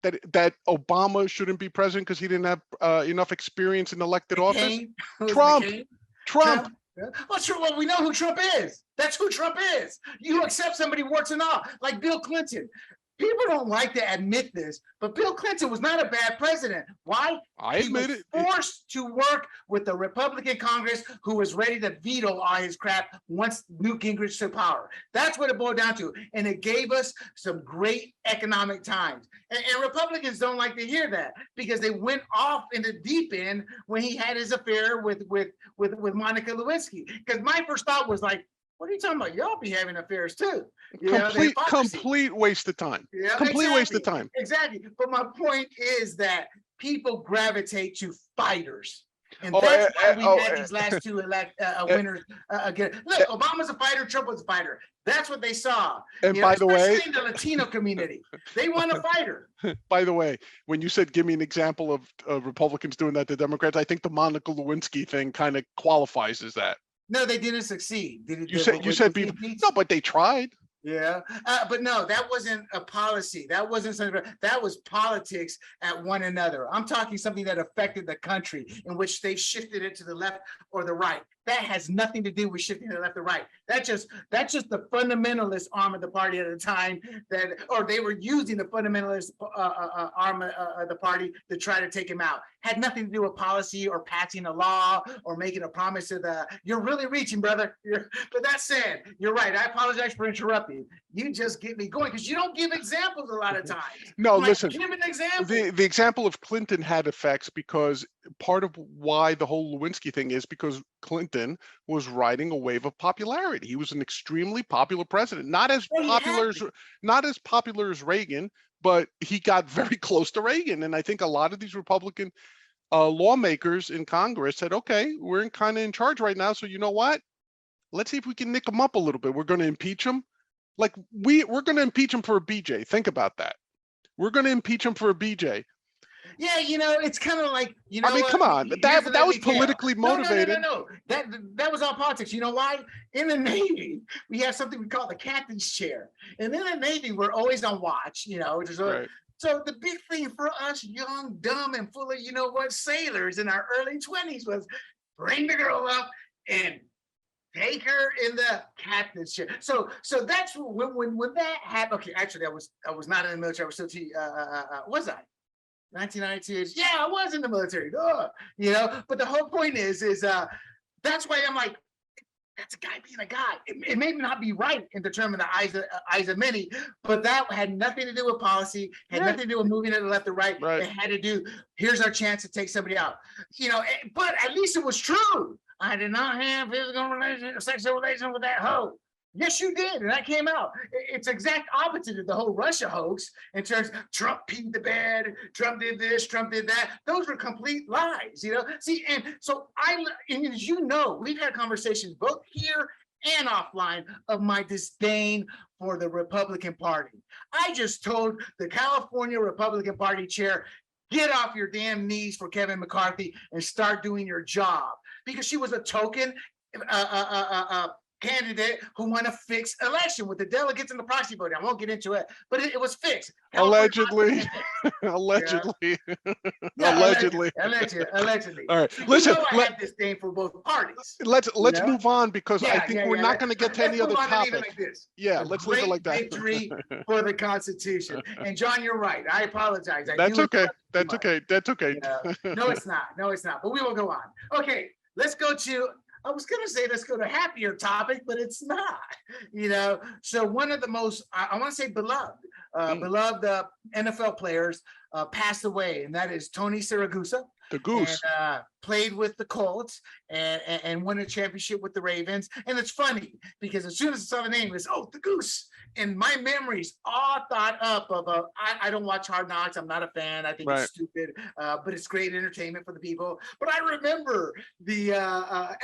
That Obama shouldn't be president because he didn't have enough experience in elected office. Trump. Trump. Yeah. Well, we know who Trump is. That's who Trump is. You accept somebody warts and all, like Bill Clinton. People don't like to admit this, but Bill Clinton was not a bad president. Why? I admit it. Forced to work with the Republican Congress who was ready to veto all his crap once Newt Gingrich took power. That's what it boiled down to. And it gave us some great economic times. And Republicans don't like to hear that because they went off in the deep end when he had his affair with Monica Lewinsky. Because my first thought was like, what are you talking about? Y'all be having affairs too. Complete waste of time. Yeah, complete waste of time. Exactly. But my point is that people gravitate to fighters. And that's why we had these last two winners again. Look, Obama's a fighter, Trump was a fighter. That's what they saw. And by the way, especially in the Latino community, they want a fighter. By the way, when you said give me an example of Republicans doing that to Democrats, I think the Monica Lewinsky thing kind of qualifies as that. No, they didn't succeed. You said people. No, but they tried. Yeah, but no, that wasn't a policy. That wasn't something. That was politics at one another. I'm talking something that affected the country, in which they shifted it to the left or the right. That has nothing to do with shifting to the left or right. That's just the fundamentalist arm of the party at the time or they were using the fundamentalist arm of the party to try to take him out. Had nothing to do with policy or passing a law or making a promise to you're really reaching, brother. But that said, you're right. I apologize for interrupting. You just get me going because you don't give examples a lot of times. No, listen. Give an example. The example of Clinton had effects because part of why the whole Lewinsky thing is because Clinton was riding a wave of popularity. He was an extremely popular president, not as popular as Reagan, but he got very close to Reagan. And I think a lot of these Republican lawmakers in Congress said, okay, we're kind of in charge right now. So you know what? Let's see if we can nick him up a little bit. We're going to impeach him. Like we're going to impeach him for a BJ. Think about that. We're going to impeach him for a BJ. Yeah, it's kind of like, I mean, come on, that was politically motivated. No. That was all politics. You know why? In the Navy, we have something we call the captain's chair. And in the Navy, we're always on watch, right. So the big thing for us young, dumb, and full of, sailors in our early 20s was bring the girl up and take her in the captain's chair. So that's when that happened. Okay, actually, I was not in the military. I was still, was I? 1992. Yeah, I was in the military. But the whole point is that's why I'm like, that's a guy being a guy. It may not be right in the term of the eyes of many, but that had nothing to do with policy, had nothing to do with moving to the left or right. It had to do, here's our chance to take somebody out. But at least it was true. I did not have sexual relation with that hoe. Yes, you did, and that came out. It's exact opposite of the whole Russia hoax in terms of Trump peed the bed, Trump did this, Trump did that. Those were complete lies, See, and so and as you know, we've had conversations both here and offline of my disdain for the Republican Party. I just told the California Republican Party chair, get off your damn knees for Kevin McCarthy and start doing your job, because she was a token candidate who want to fix election with the delegates and the proxy voting. I won't get into it, but it was fixed. Allegedly. Allegedly. All right. So listen, I have disdain for both parties. Let's move on because I think we're not going to get to any other topic. Like this. Yeah, let's leave it like that. Victory for the Constitution. And John, you're right. I apologize. That's okay. That's okay. No, it's not. But we will go on. Okay, let's go to. I was going to say, let's go to a happier topic, but it's not, So one of the most, I want to say beloved NFL players passed away, and that is Tony Siragusa. The Goose. And, played with the Colts and won a championship with the Ravens. And it's funny because as soon as I saw the name, it's the Goose. And my memories all thought up of I don't watch Hard Knocks. I'm not a fan. I think it's stupid, but it's great entertainment for the people. But I remember the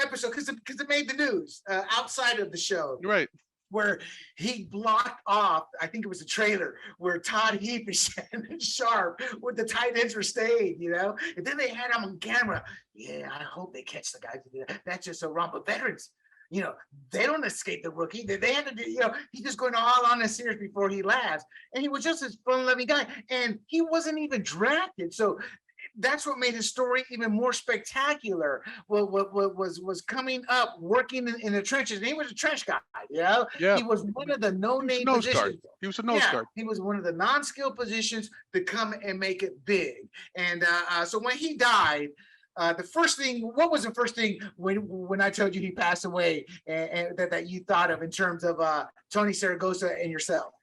episode because it made the news outside of the show. Right. where he blocked off, I think it was a trailer where Todd Heap and Sharp with the tight ends were staying, you know, and then they had him on camera. Yeah, I hope they catch the guy. That's just so wrong. But veterans, you know, they don't escape the rookie. They had to do, you know, he's just going all on his serious before he laughs. And he was just a fun-loving guy. And he wasn't even drafted. So that's what made his story even more spectacular. What was coming up, working in the trenches. And he was a trench guy, you know? Yeah. He was one of the no-name nose guard. positions. He was a nose guard. He was one of the non-skill positions to come and make it big. And so when he died, the first thing, what was the first thing when I told you he passed away and that you thought of in terms of Tony Siragusa and yourself?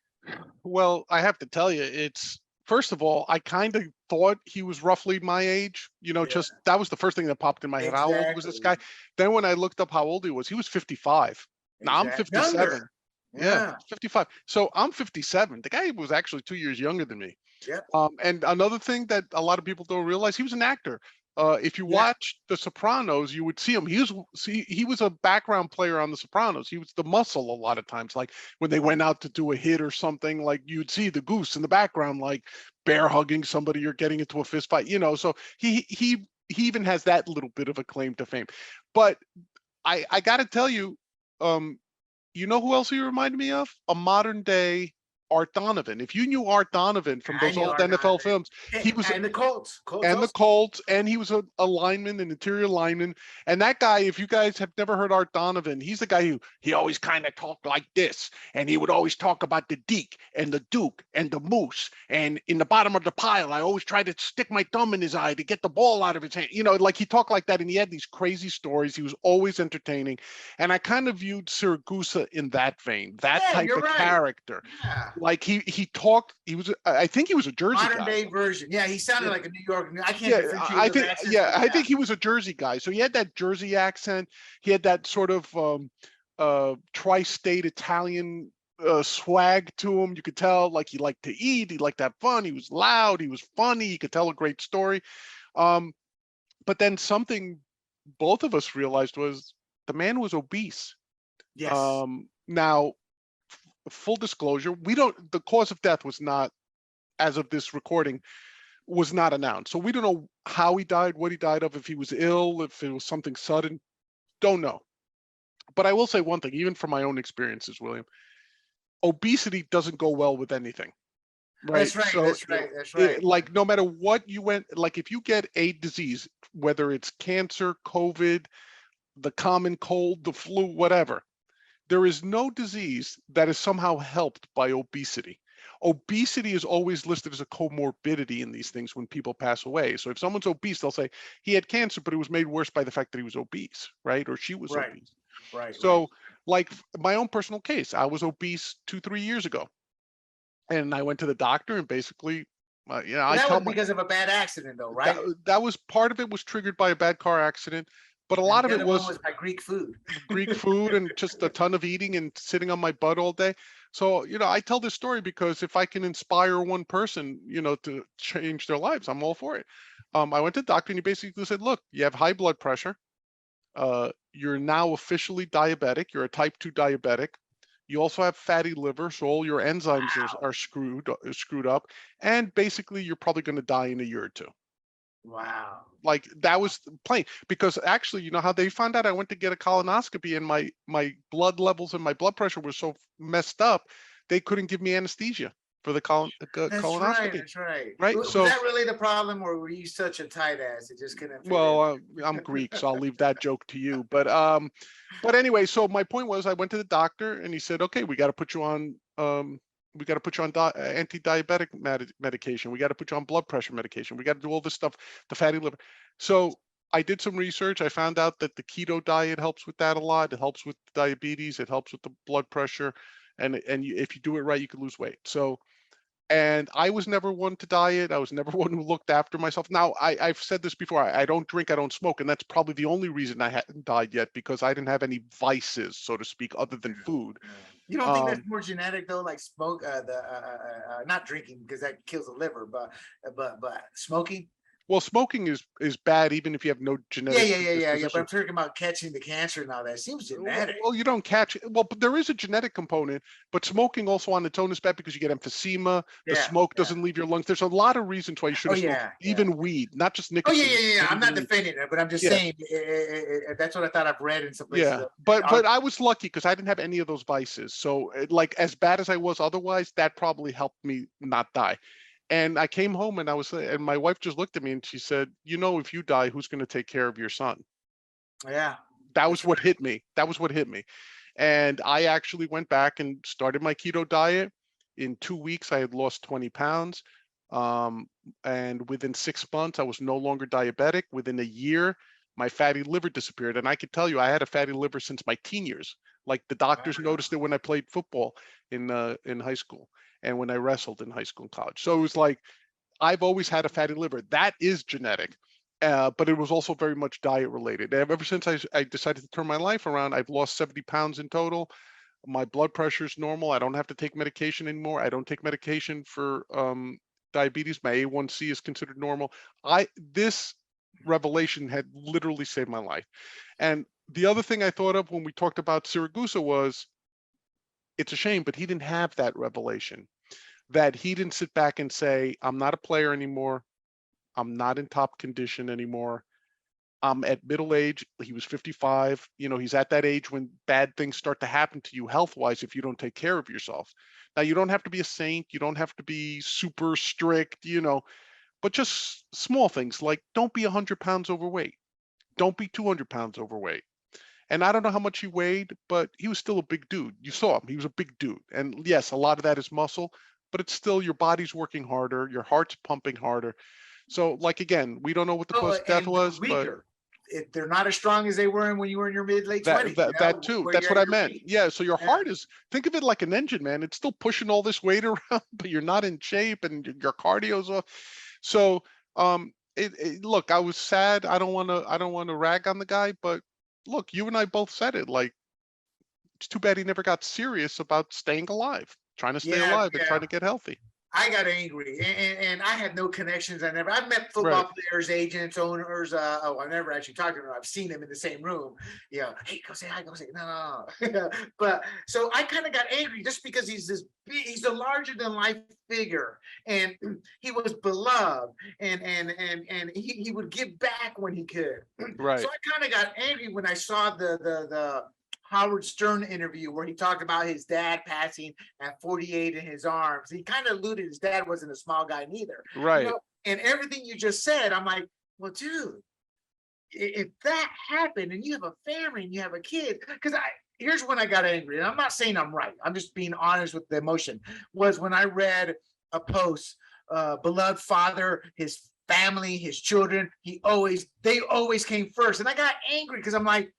Well, I have to tell you, it's, first of all, I kind of thought he was roughly my age, you know, just that was the first thing that popped in my head. How old was this guy? Then when I looked up how old he was 55. Now I'm 57. Younger. Yeah, 55. So I'm 57. The guy was actually 2 years younger than me. Yep. And another thing that a lot of people don't realize, he was an actor. If you watch The Sopranos, you would see him. He was a background player on The Sopranos. He was the muscle a lot of times. Like when they went out to do a hit or something, like you'd see the Goose in the background, like bear hugging somebody or getting into a fist fight. You know, so he even has that little bit of a claim to fame. But I got to tell you, you know who else he reminded me of? A modern day Art Donovan. If you knew Art Donovan from those old NFL films, he was and the Colts, and he was a lineman, an interior lineman. And that guy, if you guys have never heard Art Donovan, he's the guy who he always kind of talked like this, and he would always talk about the Deke and the Duke and the Moose, and in the bottom of the pile, I always try to stick my thumb in his eye to get the ball out of his hand. You know, like he talked like that, and he had these crazy stories. He was always entertaining, and I kind of viewed Siragusa in that vein, that type of character. Yeah. Like he talked, I think he was a Jersey modern guy. day version. Yeah, he sounded like a New York. I can't differentiate. I think he was a Jersey guy. So he had that Jersey accent. He had that sort of tri-state Italian swag to him. You could tell like he liked to eat, he liked to have fun, he was loud, he was funny, he could tell a great story. But then something both of us realized was the man was obese. Yes. Now, full disclosure, the cause of death was not, as of this recording, was not announced. So we don't know how he died, what he died of, if he was ill, if it was something sudden, don't know. But I will say one thing, even from my own experiences, William, obesity doesn't go well with anything. Right. That's right. So that's right. Like no matter what you went, like if you get a disease, whether it's cancer, COVID, the common cold, the flu, whatever, there is no disease that is somehow helped by obesity. Obesity is always listed as a comorbidity in these things when people pass away. So if someone's obese, they'll say he had cancer, but it was made worse by the fact that he was obese, right? Or she was obese. Right. So like my own personal case, I was obese 2-3 years ago. And I went to the doctor and basically, that was because of a bad accident though, right? That was part of it was triggered by a bad car accident. But a lot of it was by Greek food. Greek food and just a ton of eating and sitting on my butt all day. So, I tell this story because if I can inspire one person, to change their lives, I'm all for it. I went to the doctor and he basically said, look, you have high blood pressure. You're now officially diabetic. You're a type 2 diabetic. You also have fatty liver, so all your enzymes are screwed up. And basically, you're probably going to die in a year or two. Wow. Like that was plain, because actually, you know how they found out? I went to get a colonoscopy and my blood levels and my blood pressure was so messed up, they couldn't give me anesthesia for the colonoscopy. That's right. Right. Was so that really the problem, or were you such a tight ass? It just couldn't. Well, I'm Greek, so I'll leave that joke to you. But anyway, so my point was, I went to the doctor and he said, okay, we got to put you on anti-diabetic medication. We got to put you on blood pressure medication. We got to do all this stuff, the fatty liver. So I did some research. I found out that the keto diet helps with that a lot. It helps with diabetes. It helps with the blood pressure. And if you do it right, you can lose weight. So, and I was never one to diet. I was never one who looked after myself. Now, I've said this before. I don't drink, I don't smoke. And that's probably the only reason I hadn't died yet, because I didn't have any vices, so to speak, other than food. You don't think that's more genetic though, like smoke, not drinking because that kills the liver, but smoking? Well, smoking is bad even if you have no genetic Yeah. But I'm predisposition. talking about catching the cancer and all that. It seems genetic. Well, you don't catch it. Well, but there is a genetic component, but smoking also on its own is bad because you get emphysema. The Yeah. smoke doesn't leave your lungs. There's a lot of reasons why you Oh shouldn't smoke, yeah. even weed, not just Oh nicotine, yeah. but I'm not even weed. defending it, but I'm just Yeah, saying that's what I thought I've read in some places. yeah. But I was lucky because I didn't have any of those vices. So like as bad as I was otherwise, that probably helped me not die. And I came home and and my wife just looked at me and she said, you know, if you die, who's going to take care of your son? Yeah. That was That's what right. hit me. That was what hit me. And I actually went back and started my keto diet. In 2 weeks, I had lost 20 pounds. Um, and within 6 months, I was no longer diabetic. Within a year, my fatty liver disappeared. And I could tell you, I had a fatty liver since my teen years. Like the doctors noticed it when I played football in high school and when I wrestled in high school and college. So it was like I've always had a fatty liver. That is genetic. But it was also very much diet related. Ever since I decided to turn my life around, I've lost 70 pounds in total. My blood pressure is normal. I don't have to take medication anymore. I don't take medication for diabetes. My A1C is considered normal. This revelation had literally saved my life. And the other thing I thought of when we talked about Siragusa was, it's a shame, but he didn't have that revelation. That he didn't sit back and say, I'm not a player anymore. I'm not in top condition anymore. I'm at middle age. He was 55. You know, he's at that age when bad things start to happen to you health-wise if you don't take care of yourself. Now, you don't have to be a saint. You don't have to be super strict, you know, but just small things like don't be 100 pounds overweight. Don't be 200 pounds overweight. And I don't know how much he weighed, but he was still a big dude. You saw him. He was a big dude. And yes, a lot of that is muscle, but it's still your body's working harder. Your heart's pumping harder. So, like, again, we don't know what the Oh, cause of death and they're was, but weaker. They're not as strong as they were when you were in your mid late that 20s, that that too. where That's you're what at I your meant. peak. Yeah. So your Yeah. heart is, think of it like an engine, man. It's still pushing all this weight around, but you're not in shape and your cardio's off. So, look, I was sad. I don't want to rag on the guy, but look, you and I both said it. Like, it's too bad he never got serious about staying alive, trying to stay Yeah. alive and trying to get healthy. I got angry, and I had no connections. I've met Right. football players, agents, owners. I never actually talked to them. I've seen them in the same room. You know, hey, go say hi, go say no. But so I kind of got angry just because he's a larger than life figure, and he was beloved, and he would give back when he could. So Right. I kind of got angry when I saw the Howard Stern interview where he talked about his dad passing at 48 in his arms. He kind of alluded his dad wasn't a small guy neither. Right. And everything you just said, I'm like, well, dude, if that happened and you have a family and you have a kid, because here's when I got angry, and I'm not saying I'm right. I'm just being honest with the emotion. Was when I read a post, beloved father, his family, his children, they always came first, and I got angry because I'm like,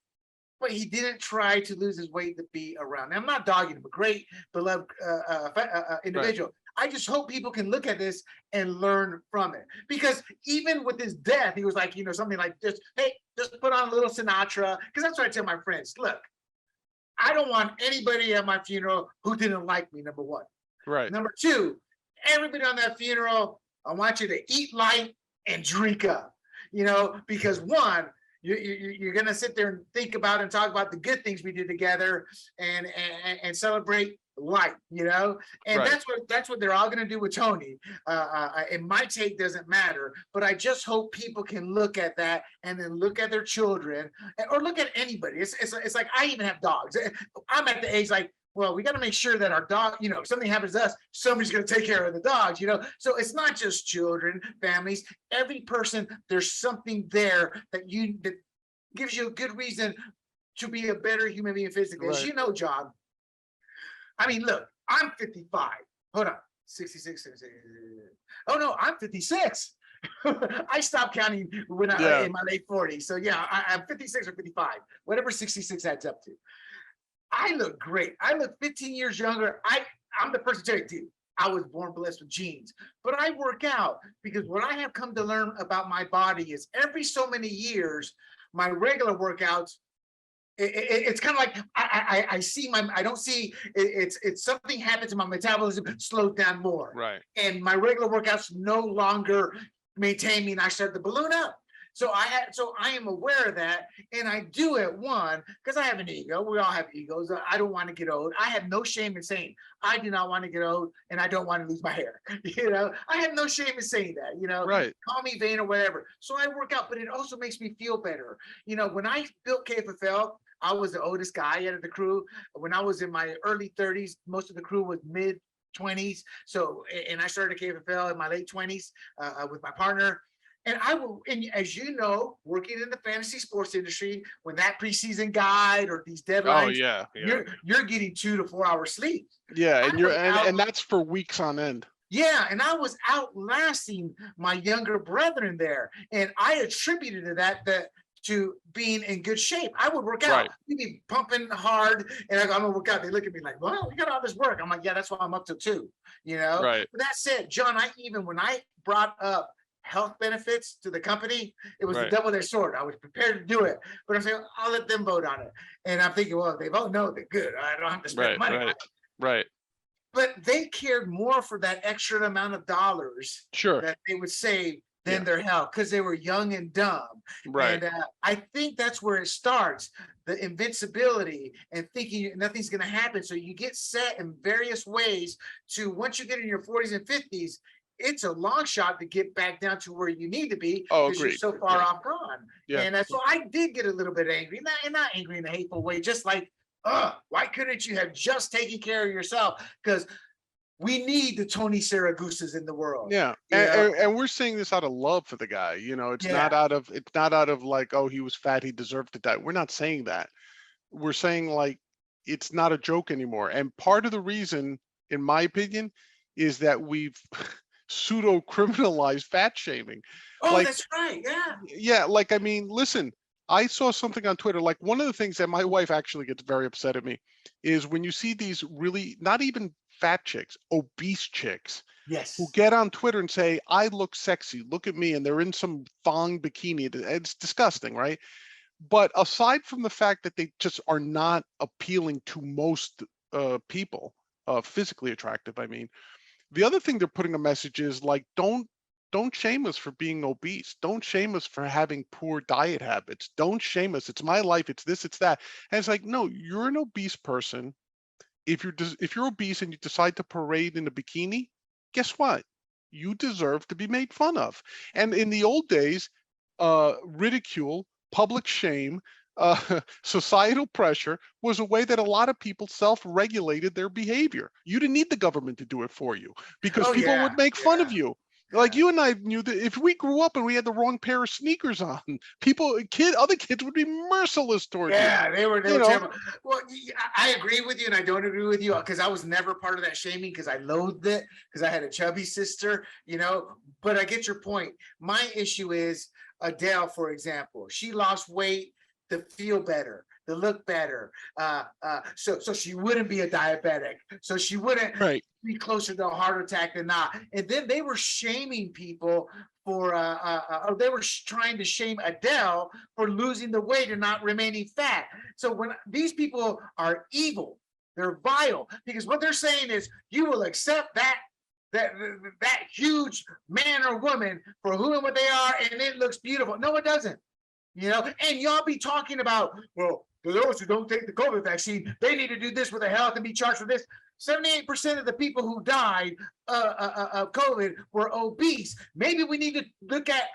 but he didn't try to lose his weight to be around. Now, I'm not dogging him, a great beloved individual. Right. I just hope people can look at this and learn from it. Because even with his death, he was like, something like this, hey, just put on a little Sinatra. Because that's what I tell my friends. Look, I don't want anybody at my funeral who didn't like me, number one. Right. Number two, everybody on that funeral, I want you to eat light and drink up. Because one, you're going to sit there and think about and talk about the good things we did together and celebrate life, and right. that's what they're all going to do with Tony. And my take doesn't matter, but I just hope people can look at that and then look at their children or look at anybody. It's like I even have dogs. I'm at the age like, well, we got to make sure that our dog, if something happens to us, somebody's going to take care of the dogs, So it's not just children, families, every person, there's something there that gives you a good reason to be a better human being physically. Right. As you know, John, I mean, look, I'm 55. Hold on, 66. Oh, no, I'm 56. I stopped counting when in my late 40s. So, yeah, I'm 56 or 55, whatever 66 adds up to. I look great. I look 15 years younger. I'm the person to tell you, dude, I was born blessed with genes, but I work out because what I have come to learn about my body is every so many years, my regular workouts, it's kind of like I see I don't see it's something happens to my metabolism, slowed down more. Right. And my regular workouts no longer maintain me, and I started to balloon up. So I am aware of that, and I do it because I have an ego. We all have egos. I don't want to get old. I have no shame in saying I do not want to get old, and I don't want to lose my hair. I have no shame in saying that. Right. Call me vain or whatever. So I work out, but it also makes me feel better. When I built KFFL, I was the oldest guy out of the crew. When I was in my early 30s, most of the crew was mid 20s. So, and I started KFFL in my late 20s with my partner. And and as you know, working in the fantasy sports industry, when that preseason guide or these deadlines, you're getting 2 to 4 hours sleep. Yeah, and that's for weeks on end. Yeah, and I was outlasting my younger brethren there, and I attributed to that to being in good shape. I would work out. Right. We'd be pumping hard, and I'm gonna work out. They look at me like, "Well, you got all this work." I'm like, "Yeah, that's why I'm up to 2." Right. But that said, John, when I brought up health benefits to the company, it was a double-edged sword. I was prepared to do it, but I'm saying I'll let them vote on it. And I'm thinking, well, if they vote no, they're good. I don't have to spend money on it. Right. But they cared more for that extra amount of dollars that they would save than their health, because they were young and dumb. Right. And I think that's where it starts, the invincibility and thinking nothing's going to happen. So you get set in various ways to, once you get in your 40s and 50s, it's a long shot to get back down to where you need to be, because you're so far off gone. And so I did get a little bit angry, not angry in a hateful way, just like, why couldn't you have just taken care of yourself? Because we need the Tony Siragusas in the world. Yeah, and we're saying this out of love for the guy. It's not out of like, oh, he was fat, he deserved to die. We're not saying that. We're saying like it's not a joke anymore. And part of the reason, in my opinion, is that we've pseudo criminalized fat shaming. Oh, like, that's right. Yeah. Yeah. Like, I mean, listen, I saw something on Twitter. Like, one of the things that my wife actually gets very upset at me is when you see these really not even fat chicks, obese chicks, who get on Twitter and say, I look sexy, look at me, and they're in some thong bikini. It's disgusting, right? But aside from the fact that they just are not appealing to most people, physically attractive, I mean, the other thing they're putting a message is like, don't shame us for being obese. Don't shame us for having poor diet habits. Don't shame us. It's my life. It's this, it's that. And it's like, no, you're an obese person. If you're obese and you decide to parade in a bikini, guess what? You deserve to be made fun of. And in the old days, ridicule, public shame, societal pressure was a way that a lot of people self-regulated their behavior. You didn't need the government to do it for you, because people would make fun of you. Like, you and I knew that if we grew up and we had the wrong pair of sneakers on, other kids would be merciless towards you. Yeah, they were terrible. Well, I agree with you, and I don't agree with you, because I was never part of that shaming, because I loathed it, because I had a chubby sister, but I get your point. My issue is Adele, for example. She lost weight to feel better, to look better, so she wouldn't be a diabetic, so she wouldn't be closer to a heart attack than not. And then they were shaming people for, or they were trying to shame Adele for losing the weight and not remaining fat. So when these people are evil, they're vile, because what they're saying is, you will accept that huge man or woman for who and what they are, and it looks beautiful. No, it doesn't. And y'all be talking about, well, for those who don't take the COVID vaccine, they need to do this with their health and be charged for this. 78% of the people who died of COVID were obese. Maybe we need to look at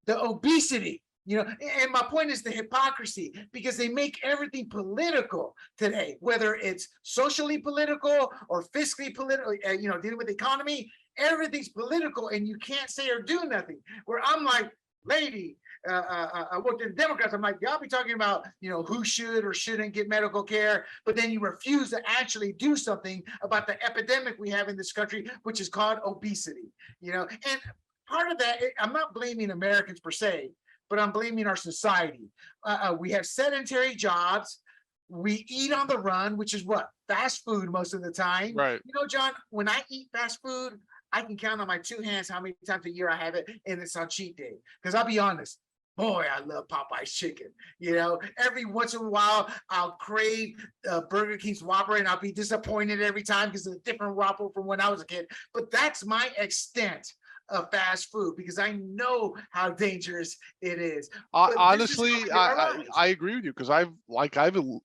the obesity, and my point is the hypocrisy, because they make everything political today, whether it's socially political or fiscally political, dealing with the economy, everything's political, and you can't say or do nothing. Where I'm like, lady, I worked in Democrats. I'm like, y'all be talking about, who should or shouldn't get medical care, but then you refuse to actually do something about the epidemic we have in this country, which is called obesity. And part of that, I'm not blaming Americans per se, but I'm blaming our society. We have sedentary jobs. We eat on the run, which is what? Fast food most of the time. Right. John, when I eat fast food, I can count on my 2 hands how many times a year I have it, and it's on cheat day. Because I'll be honest, boy, I love Popeye's chicken. Every once in a while, I'll crave Burger King's Whopper, and I'll be disappointed every time because it's a different Whopper from when I was a kid. But that's my extent of fast food because I know how dangerous it is. But this is how we Honestly, live our lives. I agree with you because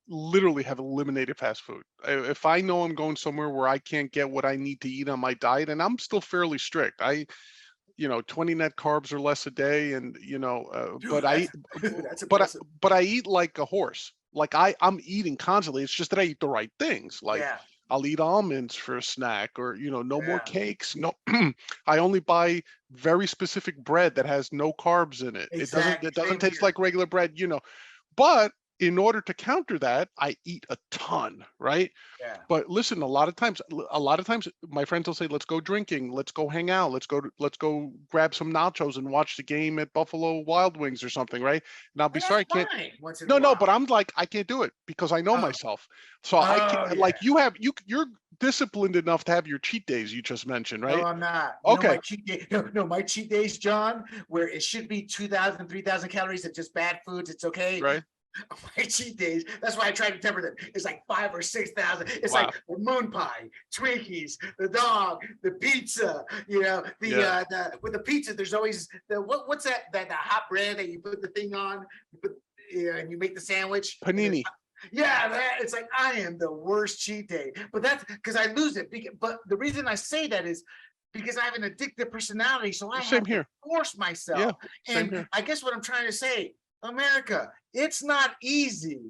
literally have eliminated fast food. If I know I'm going somewhere where I can't get what I need to eat on my diet, and I'm still fairly strict. 20 net carbs or less a day, and Dude, but I that's but I, impressive. but I eat like a horse. Like I'm eating constantly. It's just that I eat the right things. Like Yeah, I'll eat almonds for a snack, or no more yeah, cakes. No, I only buy very specific bread that has no carbs in it. It doesn't exactly. it doesn't Same taste here. like regular bread. But in order to counter that, I eat a ton, right? Yeah. But listen, a lot of times my friends will say, let's go drinking, let's go hang out, let's go grab some nachos and watch the game at Buffalo Wild Wings or something, right? And I'll be And that's sorry, I can't. fine once in a No, no, but while. I'm like, I can't do it because I know Oh, myself. So I oh can't, yeah. like you're disciplined enough to have your cheat days you just mentioned, No, right? I'm not. You know Okay, my cheat day. No, no, my cheat days, John, where it should be 2,000, 3,000 calories of just bad foods. It's okay. right? My cheat days. That's why I try to temper them. It's like 5,000 or 6,000. It's like Wow. the moon pie, Twinkies, the dog, the pizza. Yeah. The with the pizza. There's always what's that the hot bread that you put the thing on, and you make the sandwich. Panini. Yeah, it's like I am the worst cheat day, but that's because I lose it. But the reason I say that is because I have an addictive personality, so I Same have to here. force Yeah, myself. same And here. I guess what I'm trying to say, America, it's not easy.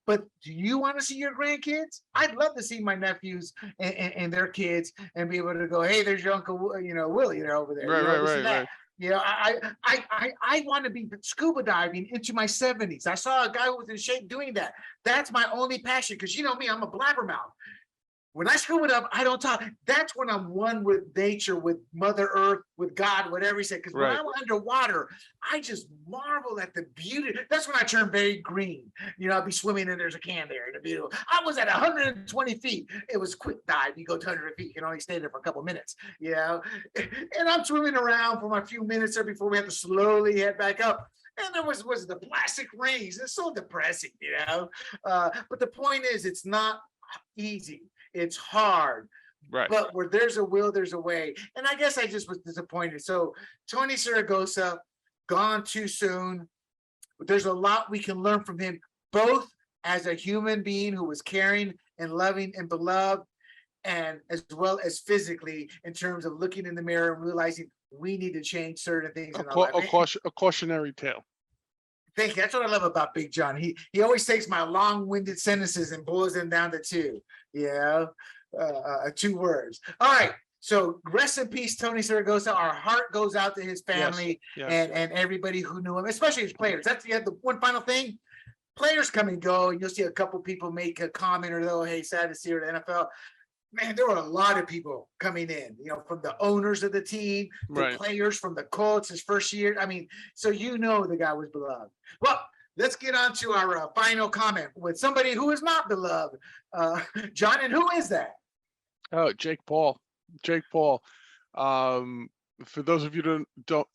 But do you want to see your grandkids? I'd love to see my nephews and their kids and be able to go, hey, there's your uncle, Willie, they're over there, Right, right, this and right, that. right. I want to be scuba diving into my 70s. I saw a guy who was in shape doing that. That's my only passion because you know me, I'm a blabbermouth. When I scuba dive, I don't talk. That's when I'm one with nature, with Mother Earth, with God, whatever he said. Because when Right. I'm underwater, I just marvel at the beauty. That's when I turn very green. I'll be swimming and there's a can there. And beautiful. I was at 120 feet. It was quick dive. You go 200 feet, you can only stay there for a couple minutes. And I'm swimming around for a few minutes there before we have to slowly head back up. And there was the plastic rings. It's so depressing. But the point is, it's not easy. It's hard, Right. but where there's a will, there's a way. And I guess I just was disappointed. So Tony Siragusa, gone too soon. But there's a lot we can learn from him, both as a human being who was caring and loving and beloved, and as well as physically in terms of looking in the mirror and realizing we need to change certain things in our life. A cautionary tale. Thank you. That's what I love about Big John. He always takes my long-winded sentences and boils them down to two. Two words. All right. So rest in peace, Tony Siragusa. Our heart goes out to his family Yes. and everybody who knew him, especially his players. That's the one final thing. Players come and go, and you'll see a couple people make a comment or though, hey, sad to see her at the NFL. Man, there were a lot of people coming in, from the owners of the team, the Right. players from the Colts his first year. I mean, so the guy was beloved. Well, let's get on to our final comment with somebody who is not beloved. John, and who is that? Oh, Jake Paul. Jake Paul. For those of you who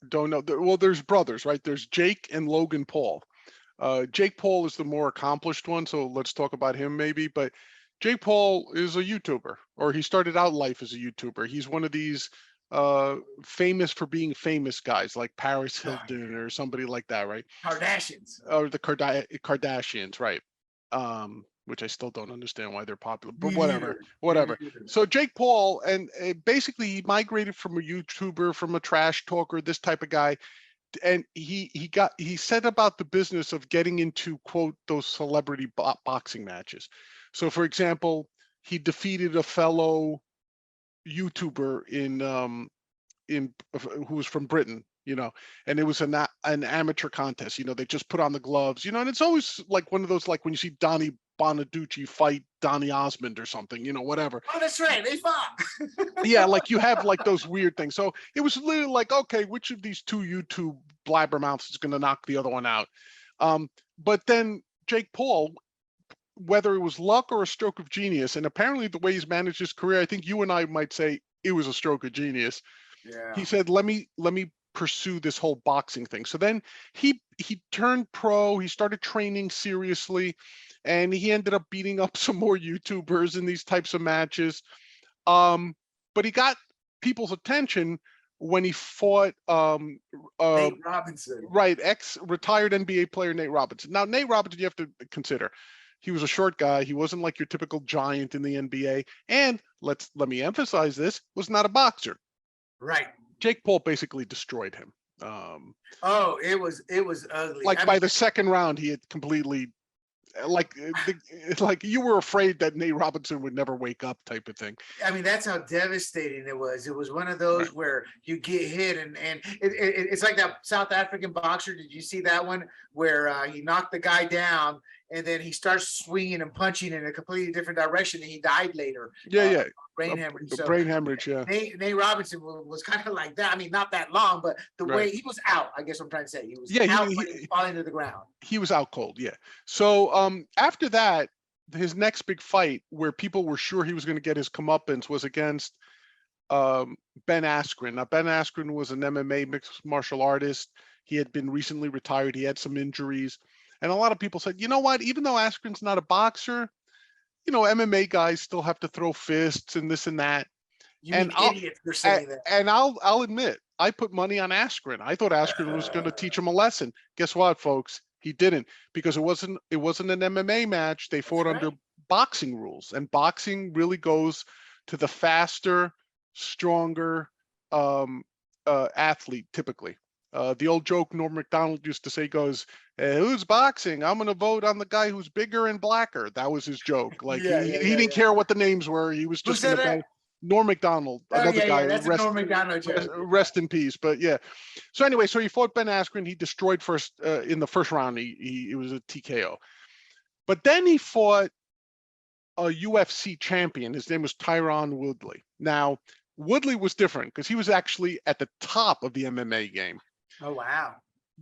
don't know, well, there's brothers, right? There's Jake and Logan Paul. Jake Paul is the more accomplished one, so let's talk about him maybe. But Jake Paul is a YouTuber, or he started out life as a YouTuber. He's one of these famous for being famous guys like Paris Hilton or somebody like that, right? Kardashians. Or the Kardashians, right? Which I still don't understand why they're popular, but Me whatever. neither. So Jake Paul, and basically he migrated from a YouTuber, from a trash talker, this type of guy, and he said about the business of getting into, quote, those celebrity boxing matches. So for example, he defeated a fellow YouTuber who was from Britain, and it was an amateur contest. They just put on the gloves, and it's always like one of those, like when you see Donnie Bonaducci fight Donny Osmond or something, whatever. Oh, that's right. They fought. Yeah, like you have like those weird things. So it was literally like, okay, which of these two YouTube blabbermouths is going to knock the other one out? But then Jake Paul, whether it was luck or a stroke of genius, and apparently the way he's managed his career, I think you and I might say it was a stroke of genius. Yeah. He said, let me pursue this whole boxing thing. So then he turned pro, he started training seriously, and he ended up beating up some more YouTubers in these types of matches. But he got people's attention when he fought Nate Robinson. right, ex-retired NBA player Nate Robinson. Now, Nate Robinson, you have to consider, he was a short guy. He wasn't like your typical giant in the NBA. And let me emphasize this, was not a boxer. Right. Jake Paul basically destroyed him. Oh, it was ugly. Like by the second round, he had completely, like you were afraid that Nate Robinson would never wake up type of thing. I mean, that's how devastating it was. It was one of those where you get hit and it's like that South African boxer. Did you see that one where he knocked the guy down and then he starts swinging and punching in a completely different direction and he died later? Yeah. Brain hemorrhage. So brain hemorrhage, yeah. Nate Robinson was kind of like that. I mean, not that long, but the way he was out, I guess what I'm trying to say. He was out, but he was falling to the ground. He was out cold, yeah. So after that, his next big fight where people were sure he was going to get his comeuppance was against Ben Askren. Now, Ben Askren was an MMA mixed martial artist. He had been recently retired. He had some injuries. And a lot of people said, you know what, even though Askren's not a boxer, you know, MMA guys still have to throw fists and this and that. And idiots for saying that. And I'll admit, I put money on Askren. I thought Askren was going to teach him a lesson. Guess what, folks? He didn't, because it wasn't an MMA match. They fought under boxing rules, and boxing really goes to the faster, stronger athlete typically. The old joke Norm Macdonald used to say goes, who's boxing? I'm going to vote on the guy who's bigger and blacker. That was his joke. Like he didn't care what the names were. He was just going to Norm Macdonald, another guy. That's a Norm Macdonald joke. Rest in peace. But yeah. So anyway, so he fought Ben Askren. He destroyed in the first round. He was a TKO. But then he fought a UFC champion. His name was Tyron Woodley. Now, Woodley was different because he was actually at the top of the MMA game. Oh, wow.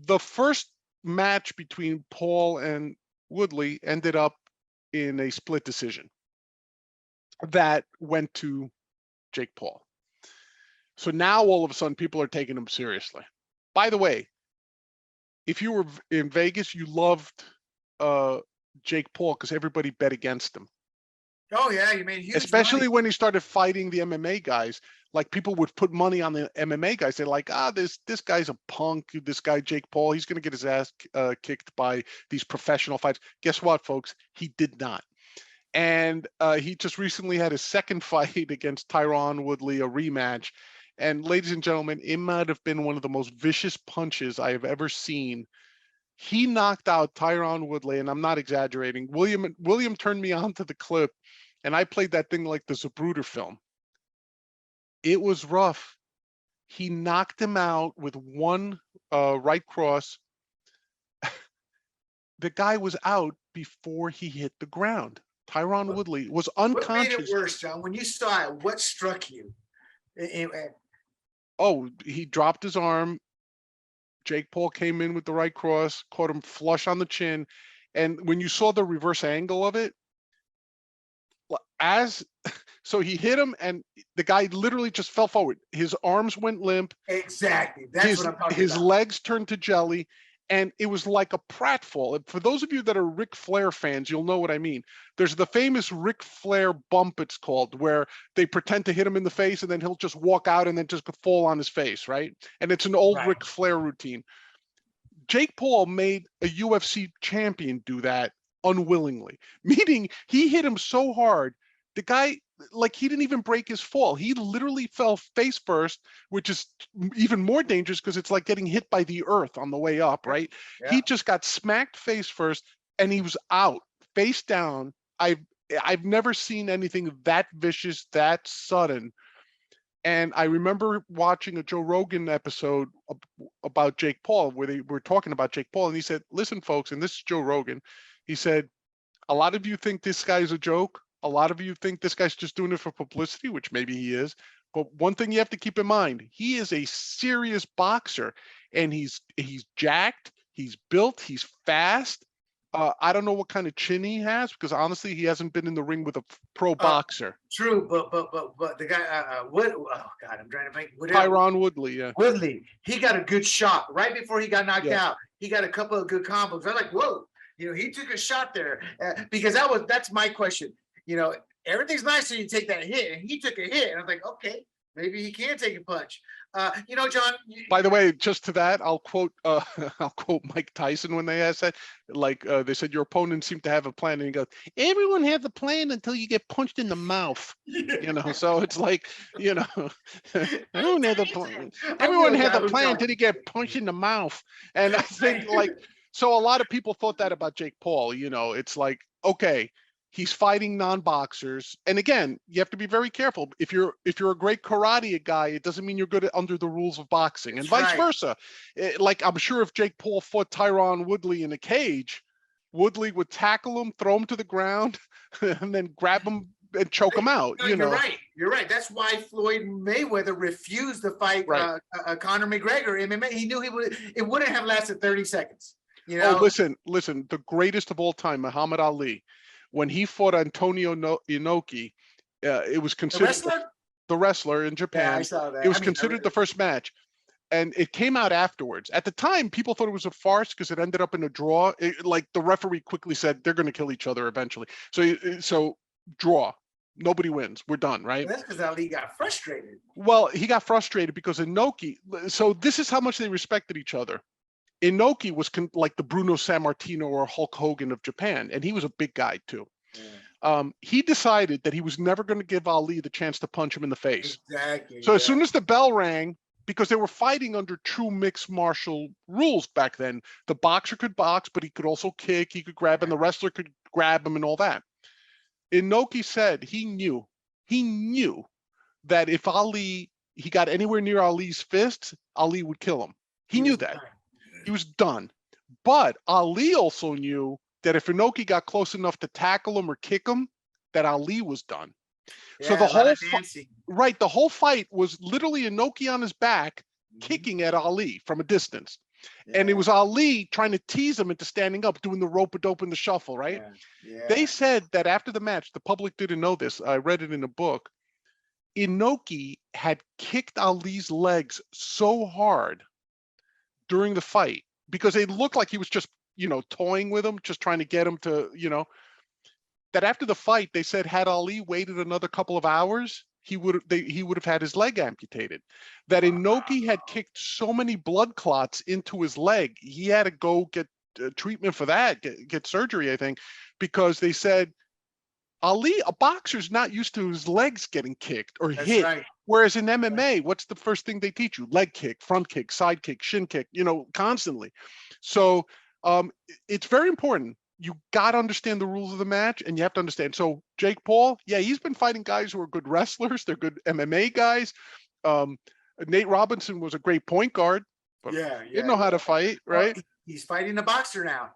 The first match between Paul and Woodley ended up in a split decision that went to Jake Paul. So now all of a sudden people are taking him seriously. By the way, if you were in Vegas, you loved Jake Paul because everybody bet against him. Oh yeah, you made huge especially money. When he started fighting the MMA guys. Like people would put money on the MMA guys. They're like, this guy's a punk. This guy Jake Paul, he's going to get his ass kicked by these professional fights. Guess what, folks? He did not. And he just recently had his second fight against Tyron Woodley, a rematch. And ladies and gentlemen, it might have been one of the most vicious punches I have ever seen. He knocked out Tyron Woodley, and I'm not exaggerating. William turned me on to the clip, and I played that thing like the Zapruder film. It was rough. He knocked him out with one right cross. The guy was out before he hit the ground. Tyron Woodley was unconscious. What made it worse, John? When you saw it, what struck you? Oh, he dropped his arm. Jake Paul came in with the right cross, caught him flush on the chin. And when you saw the reverse angle of it, so he hit him and the guy literally just fell forward. His arms went limp. Exactly. That's what I'm talking about. His legs turned to jelly. And it was like a pratfall. For those of you that are Ric Flair fans, you'll know what I mean. There's the famous Ric Flair bump, it's called, where they pretend to hit him in the face and then he'll just walk out and then just fall on his face, right? And it's an old Ric Flair routine. Jake Paul made a UFC champion do that unwillingly, meaning he hit him so hard, the guy, like, he didn't even break his fall. He literally fell face first, which is even more dangerous because it's like getting hit by the earth on the way up, right? Yeah. He just got smacked face first and he was out, face down. I've never seen anything that vicious, that sudden. And I remember watching a Joe Rogan episode about Jake Paul where they were talking about Jake Paul. And he said, listen, folks, and this is Joe Rogan. He said, a lot of you think this guy's a joke. A lot of you think this guy's just doing it for publicity, which maybe he is. But one thing you have to keep in mind, he is a serious boxer and he's jacked, he's built, he's fast. I don't know what kind of chin he has because honestly, he hasn't been in the ring with a pro boxer. True, but the guy, what? Oh God, I'm trying to think. Tyron Woodley, yeah. Woodley, he got a good shot right before he got knocked out. He got a couple of good combos. I'm like, whoa, he took a shot there because that's my question. Everything's nice when you take that hit, and he took a hit, and I was like, okay, Maybe he can take a punch. You know, John. By the way, just to that, I'll quote I'll quote Mike Tyson when they asked that. Like they said, your opponent seemed to have a plan, and he goes, "Everyone has a plan until you get punched in the mouth." You know, so it's like, you know, everyone has a plan. Everyone has a plan until you get punched in the mouth. And I think like, so a lot of people thought that about Jake Paul. You know, it's like, okay, he's fighting non-boxers, and again, you have to be very careful. If you're a great karate guy, it doesn't mean you're good under the rules of boxing, and vice versa. Like, I'm sure if Jake Paul fought Tyron Woodley in a cage, Woodley would tackle him, throw him to the ground, and then grab him and choke him out. No, you're right. You're right. That's why Floyd Mayweather refused to fight Conor McGregor MMA. He knew it wouldn't have lasted 30 seconds. You know? Oh, listen. The greatest of all time, Muhammad Ali, when he fought Antonio Inoki, it was considered the wrestler in Japan. Yeah, I saw that. It was considered the first match, and it came out afterwards. At the time, people thought it was a farce because it ended up in a draw. Like the referee quickly said, they're going to kill each other eventually. So draw. Nobody wins. We're done, right? That's because Ali got frustrated. Well, he got frustrated because Inoki. So this is how much they respected each other. Inoki was like the Bruno Sammartino or Hulk Hogan of Japan, and he was a big guy too. Yeah. He decided that he was never going to give Ali the chance to punch him in the face. Exactly. So as soon as the bell rang, because they were fighting under true mixed martial rules back then, the boxer could box, but he could also kick, he could grab, and the wrestler could grab him and all that. Inoki said he knew that if he got anywhere near Ali's fists, Ali would kill him. He knew that. He was done. But Ali also knew that if Inoki got close enough to tackle him or kick him, that Ali was done. Yeah, so the whole fight was literally Inoki on his back, kicking at Ali from a distance. Yeah. And it was Ali trying to tease him into standing up, doing the rope-a-dope and the shuffle, right? Yeah. Yeah. They said that after the match, the public didn't know this, I read it in a book, Inoki had kicked Ali's legs so hard during the fight, because it looked like he was just, toying with him, just trying to get him to, that after the fight, they said had Ali waited another couple of hours, he would have had his leg amputated. That Inoki had kicked so many blood clots into his leg, he had to go get treatment for that, get surgery, I think, because they said Ali, a boxer's not used to his legs getting kicked or hit. Right. Whereas in MMA, what's the first thing they teach you? Leg kick, front kick, side kick, shin kick, constantly. So it's very important. You got to understand the rules of the match, and you have to understand. So Jake Paul, yeah, he's been fighting guys who are good wrestlers. They're good MMA guys. Nate Robinson was a great point guard, but he didn't know how to fight, right? Well, he's fighting a boxer now.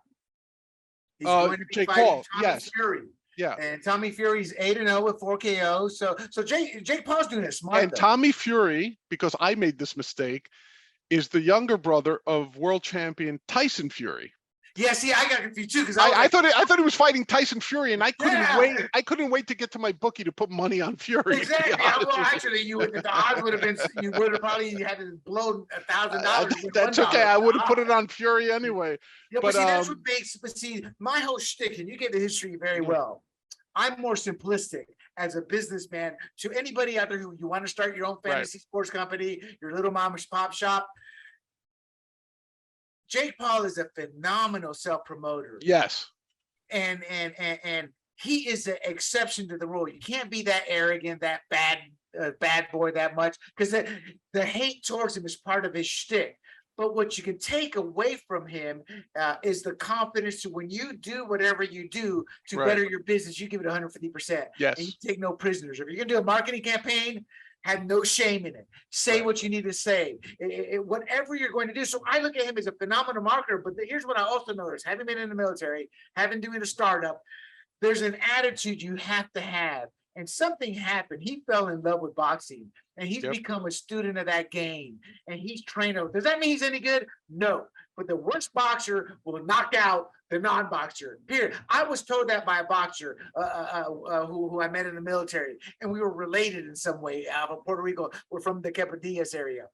He's going to be Jake fighting Paul, Tommy Fury. Yeah. And Tommy Fury's 8-0 with 4 KOs. So Jake Paul's doing it smart. And Tommy Fury, because I made this mistake, is the younger brother of world champion Tyson Fury. Yeah, see, I got confused too because I thought he was fighting Tyson Fury, and I couldn't wait. I couldn't wait to get to my bookie to put money on Fury. Exactly. Well, actually, the odds would have been. You would have probably had to blow $1,000. That's okay. I would have put it on Fury anyway. Yeah, but see, that's what makes. But see, my whole shtick, and you get the history very well. I'm more simplistic as a businessman. To anybody out there who you want to start your own fantasy sports company, your little mama's pop shop. Jake Paul is a phenomenal self-promoter. Yes. And he is an exception to the rule. You can't be that arrogant, that bad boy that much, because the hate towards him is part of his shtick. But what you can take away from him is the confidence to when you do whatever you do to better your business, you give it 150%. Yes. And you take no prisoners. If you're going to do a marketing campaign, have no shame in it. Say what you need to say. Whatever you're going to do. So I look at him as a phenomenal marketer. But here's what I also noticed: having been in the military, having doing a startup, there's an attitude you have to have. And something happened. He fell in love with boxing, and he's become a student of that game. And he's trained. Does that mean he's any good? No. But the worst boxer will knock out the non-boxer. Period. I was told that by a boxer who I met in the military, and we were related in some way out of Puerto Rico. We're from the Capadias area.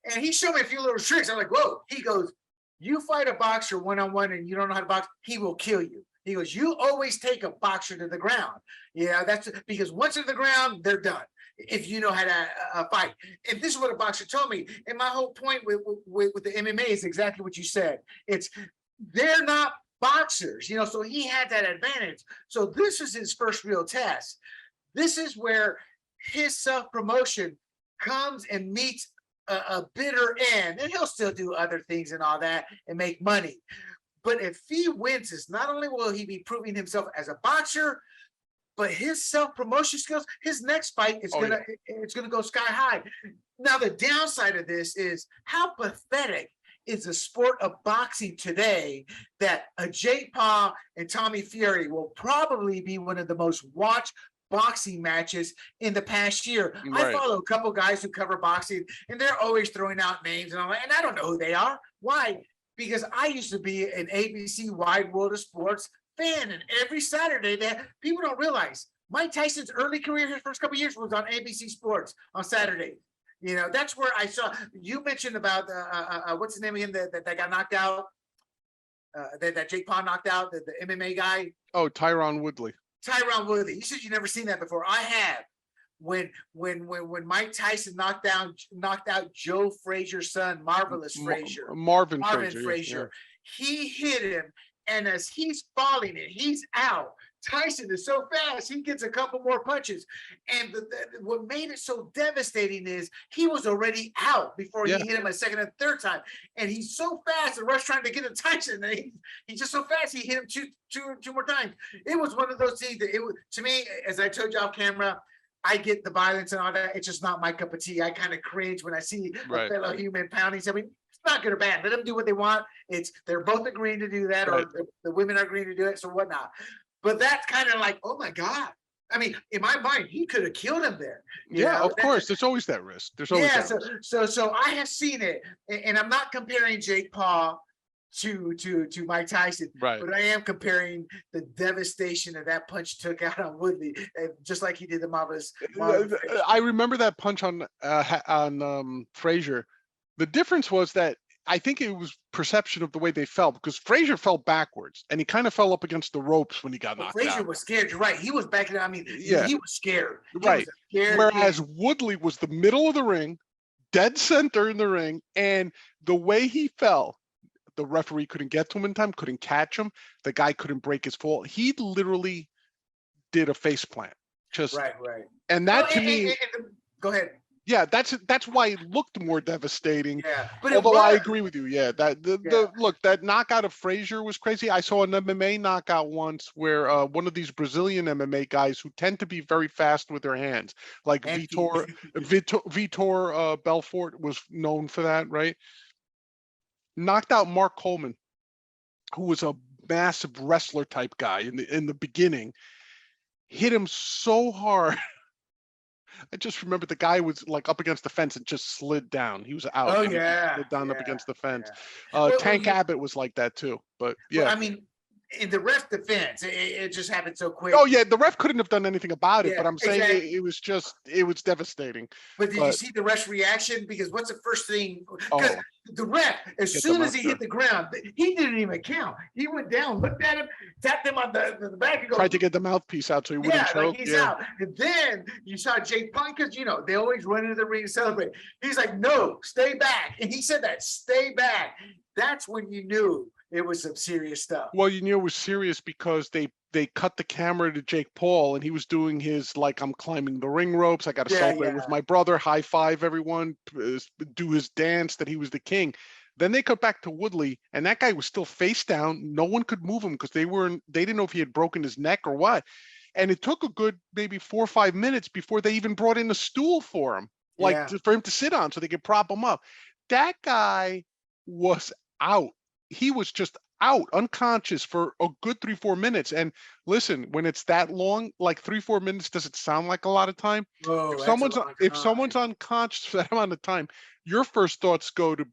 And he showed me a few little tricks. I'm like, whoa. He goes, you fight a boxer one-on-one and you don't know how to box, he will kill you. He goes, you always take a boxer to the ground. Yeah, that's because once in the ground, they're done. If you know how to fight. And this is what a boxer told me. And my whole point with the MMA is exactly what you said. It's they're not boxers, so he had that advantage. So this is his first real test. This is where his self-promotion comes and meets a bitter end, and he'll still do other things and all that and make money. But if he wins this, not only will he be proving himself as a boxer, but his self-promotion skills, his next fight is it's gonna go sky high. Now, the downside of this is how pathetic is the sport of boxing today that a Jake Paul and Tommy Fury will probably be one of the most watched boxing matches in the past year. Right. I follow a couple guys who cover boxing, and they're always throwing out names and all that, and I don't know who they are. Why? Because I used to be an ABC Wide World of Sports fan, and every Saturday that people don't realize Mike Tyson's early career, his first couple of years, was on ABC Sports on Saturday. That's where I saw you mentioned about what's his name again that got knocked out, that Jake Paul knocked out, the MMA guy. Oh, Tyron Woodley. Tyron Woodley. You said you never seen that before. I have. When Mike Tyson knocked out Joe Frazier's son, Marvelous Frazier. Marvin Frazier. Yeah. He hit him, and as he's falling and he's out, Tyson is so fast, he gets a couple more punches. And what made it so devastating is he was already out before he hit him a second and third time. And he's so fast, and Rush trying to get to Tyson, and he's just so fast, he hit him two more times. It was one of those things that it was, to me, as I told you off camera, I get the violence and all that. It's just not my cup of tea. I kind of cringe when I see a fellow human pounding something. It's not good or bad. Let them do what they want. They're both agreeing to do that, or the women are agreeing to do it, so whatnot. But that's kind of like, oh my God. I mean, in my mind, he could have killed him there. Of course. There's always that risk. There's always that risk. So I have seen it, and I'm not comparing Jake Paul to Mike Tyson, but I am comparing the devastation that punch took out on Woodley, just like he did the Marvelous. I remember that punch on Frazier. The difference was that I think it was perception of the way they fell, because Frazier fell backwards and he kind of fell up against the ropes when he got knocked out. Frazier was scared. You're right. He was backing. I mean, he was scared. Whereas Woodley was the middle of the ring, dead center in the ring, and the way he fell, the referee couldn't get to him in time, couldn't catch him. The guy couldn't break his fall. He literally did a face plant. Right. And that to me. Go ahead. Yeah, that's why it looked more devastating. Yeah, but although I agree with you. Yeah, look, that knockout of Frazier was crazy. I saw an MMA knockout once where one of these Brazilian MMA guys who tend to be very fast with their hands, like Vitor Belfort was known for that, right? Knocked out Mark Coleman, who was a massive wrestler type guy in the beginning. Hit him so hard. I just remember the guy was like up against the fence and just slid down. He was out. Oh, He slid down up against the fence. Tank Abbott was like that too. But yeah. Well, I mean, in the ref defense, it just happened so quick. Oh yeah, the ref couldn't have done anything about it, but I'm saying it was devastating. But did you see the ref's reaction? Because what's the first thing? Because the ref, as soon as he hit the ground, he didn't even count. He went down, looked at him, tapped him on the back, and tried to get the mouthpiece out so he wouldn't choke. Like he's out. And then you saw Jake Paul, because they always run into the ring and celebrate. He's like, no, stay back. And he said that, stay back. That's when you knew it was some serious stuff. Well, you knew it was serious because they cut the camera to Jake Paul, and he was doing his, like, I'm climbing the ring ropes. I got to celebrate with my brother, high five everyone, do his dance that he was the king. Then they cut back to Woodley, and that guy was still face down. No one could move him because they didn't know if he had broken his neck or what. And it took a good maybe 4 or 5 minutes before they even brought in a stool for him, for him to sit on so they could prop him up. That guy was out. He was just out, unconscious for a good 3-4 minutes. And listen, when it's that long, like 3-4 minutes, does it sound like a lot of time? Oh, if someone's unconscious for that amount of time, your first thoughts go to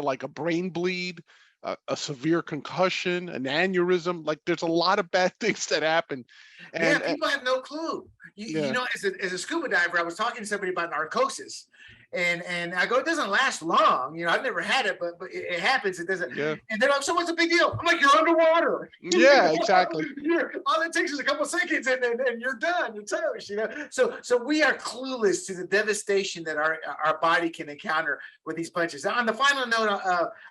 like a brain bleed, a severe concussion, an aneurysm. Like there's a lot of bad things that happen. And people have no clue. You know, as a scuba diver, I was talking to somebody about narcosis, And I go, it doesn't last long. I've never had it, but it happens. It doesn't. Yeah. And they're like, so what's the big deal? I'm like, you're underwater. Yeah, exactly. All it takes is a couple seconds and you're done. You're toast, So we are clueless to the devastation that our body can encounter with these punches. On the final note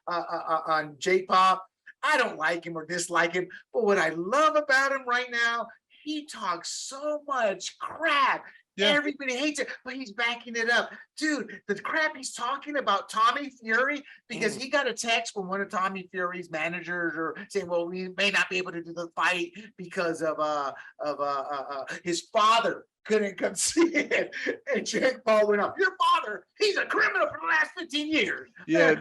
on J-Pop, I don't like him or dislike him, but what I love about him right now, he talks so much crap. Yeah. Everybody hates it, but he's backing it up. Dude, the crap he's talking about Tommy Fury, because he got a text from one of Tommy Fury's managers or saying, well, we may not be able to do the fight because of his father couldn't come see it. And Jake Paul went up, your father, he's a criminal for the last 15 years. Yeah,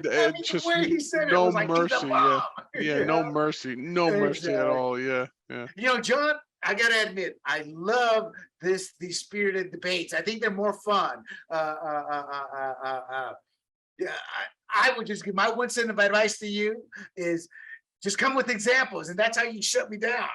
just the way he said no it was like, mercy. Yeah, no mercy. No mercy at all. Yeah. John, I gotta admit, I love these spirited debates. I think they're more fun. I would just give my one cent of advice to you is just come with examples, and that's how you shut me down,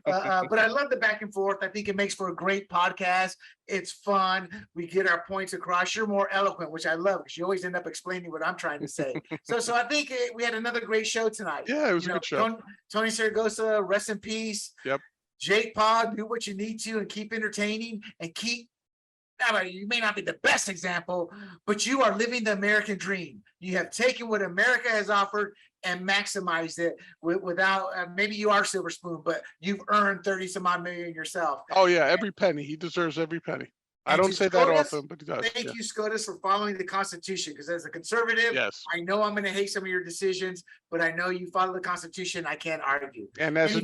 but I love the back and forth. I think it makes for a great podcast. It's fun. We get our points across. You're more eloquent, which I love, because you always end up explaining what I'm trying to say. So I think we had another great show tonight. Yeah, it was a good show. Tony Siragusa, rest in peace. Yep. Jake Paul, do what you need to and keep entertaining and keep. You may not be the best example, but you are living the American dream. You have taken what America has offered and maximized it without, maybe you are silver spoon, but you've earned 30 some odd million yourself. Oh yeah, every penny. He deserves every penny. I don't say that often, but he does. Thank you, SCOTUS, for following the Constitution, because as a conservative, I know I'm going to hate some of your decisions, but I know you follow the Constitution. I can't argue. And as a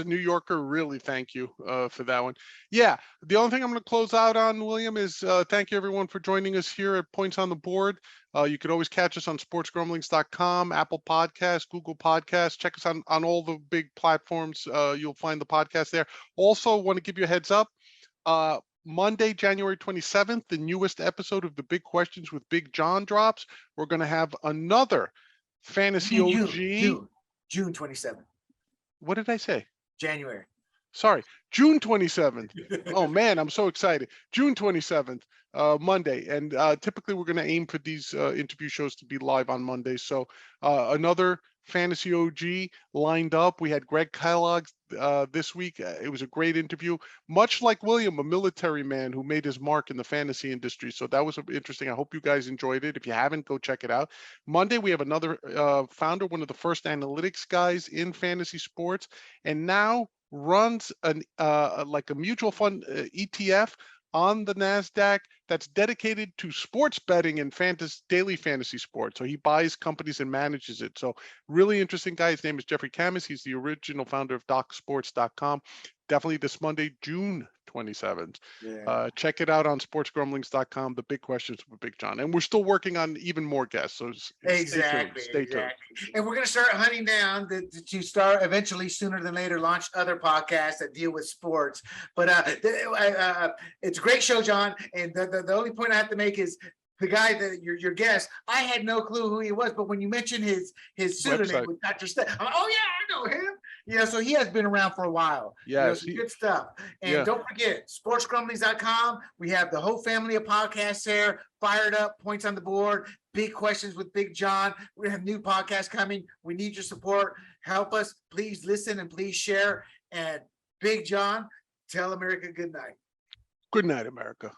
New Yorker, really thank you for that one. Yeah, the only thing I'm going to close out on, William, is thank you everyone for joining us here at Points on the Board. You could always catch us on sportsgrumblings.com, Apple Podcasts, Google Podcasts. Check us on all the big platforms. You'll find the podcast there. Also, want to give you a heads up. Monday, January 27th, the newest episode of the Big Questions with Big John drops. We're going to have another Fantasy OG. June 27th. What did I say? January. Sorry, June 27th. Oh man, I'm so excited. June 27th, Monday. And typically we're going to aim for these interview shows to be live on Monday. So another Fantasy OG lined up. We had Greg Kellogg this week. It was a great interview, much like William, a military man who made his mark in the fantasy industry. So that was interesting. I hope you guys enjoyed it. If you haven't, go check it out. Monday, we have another founder, one of the first analytics guys in fantasy sports, and now runs like a mutual fund ETF on the NASDAQ that's dedicated to sports betting and daily fantasy sports. So he buys companies and manages it. So really interesting guy. His name is Jeffrey Camus. He's the original founder of DocSports.com. Definitely this Monday, June 27th. Yeah. Check it out on sportsgrumblings.com. The Big Questions with Big John. And we're still working on even more guests. So stay tuned. And we're going to start hunting down to start eventually, sooner than later, launch other podcasts that deal with sports. But it's a great show, John. And the only point I have to make is the guy that your guest, I had no clue who he was, but when you mentioned his pseudonym with Dr. Steph, I'm like, oh yeah, I know him. So he has been around for a while. Yes, good stuff. And don't forget, sportsgrumblings.com. We have the whole family of podcasts there, fired up, Points on the Board, Big Questions with Big John. We have new podcasts coming. We need your support. Help us. Please listen and please share. And Big John, tell America good night. Good night, America.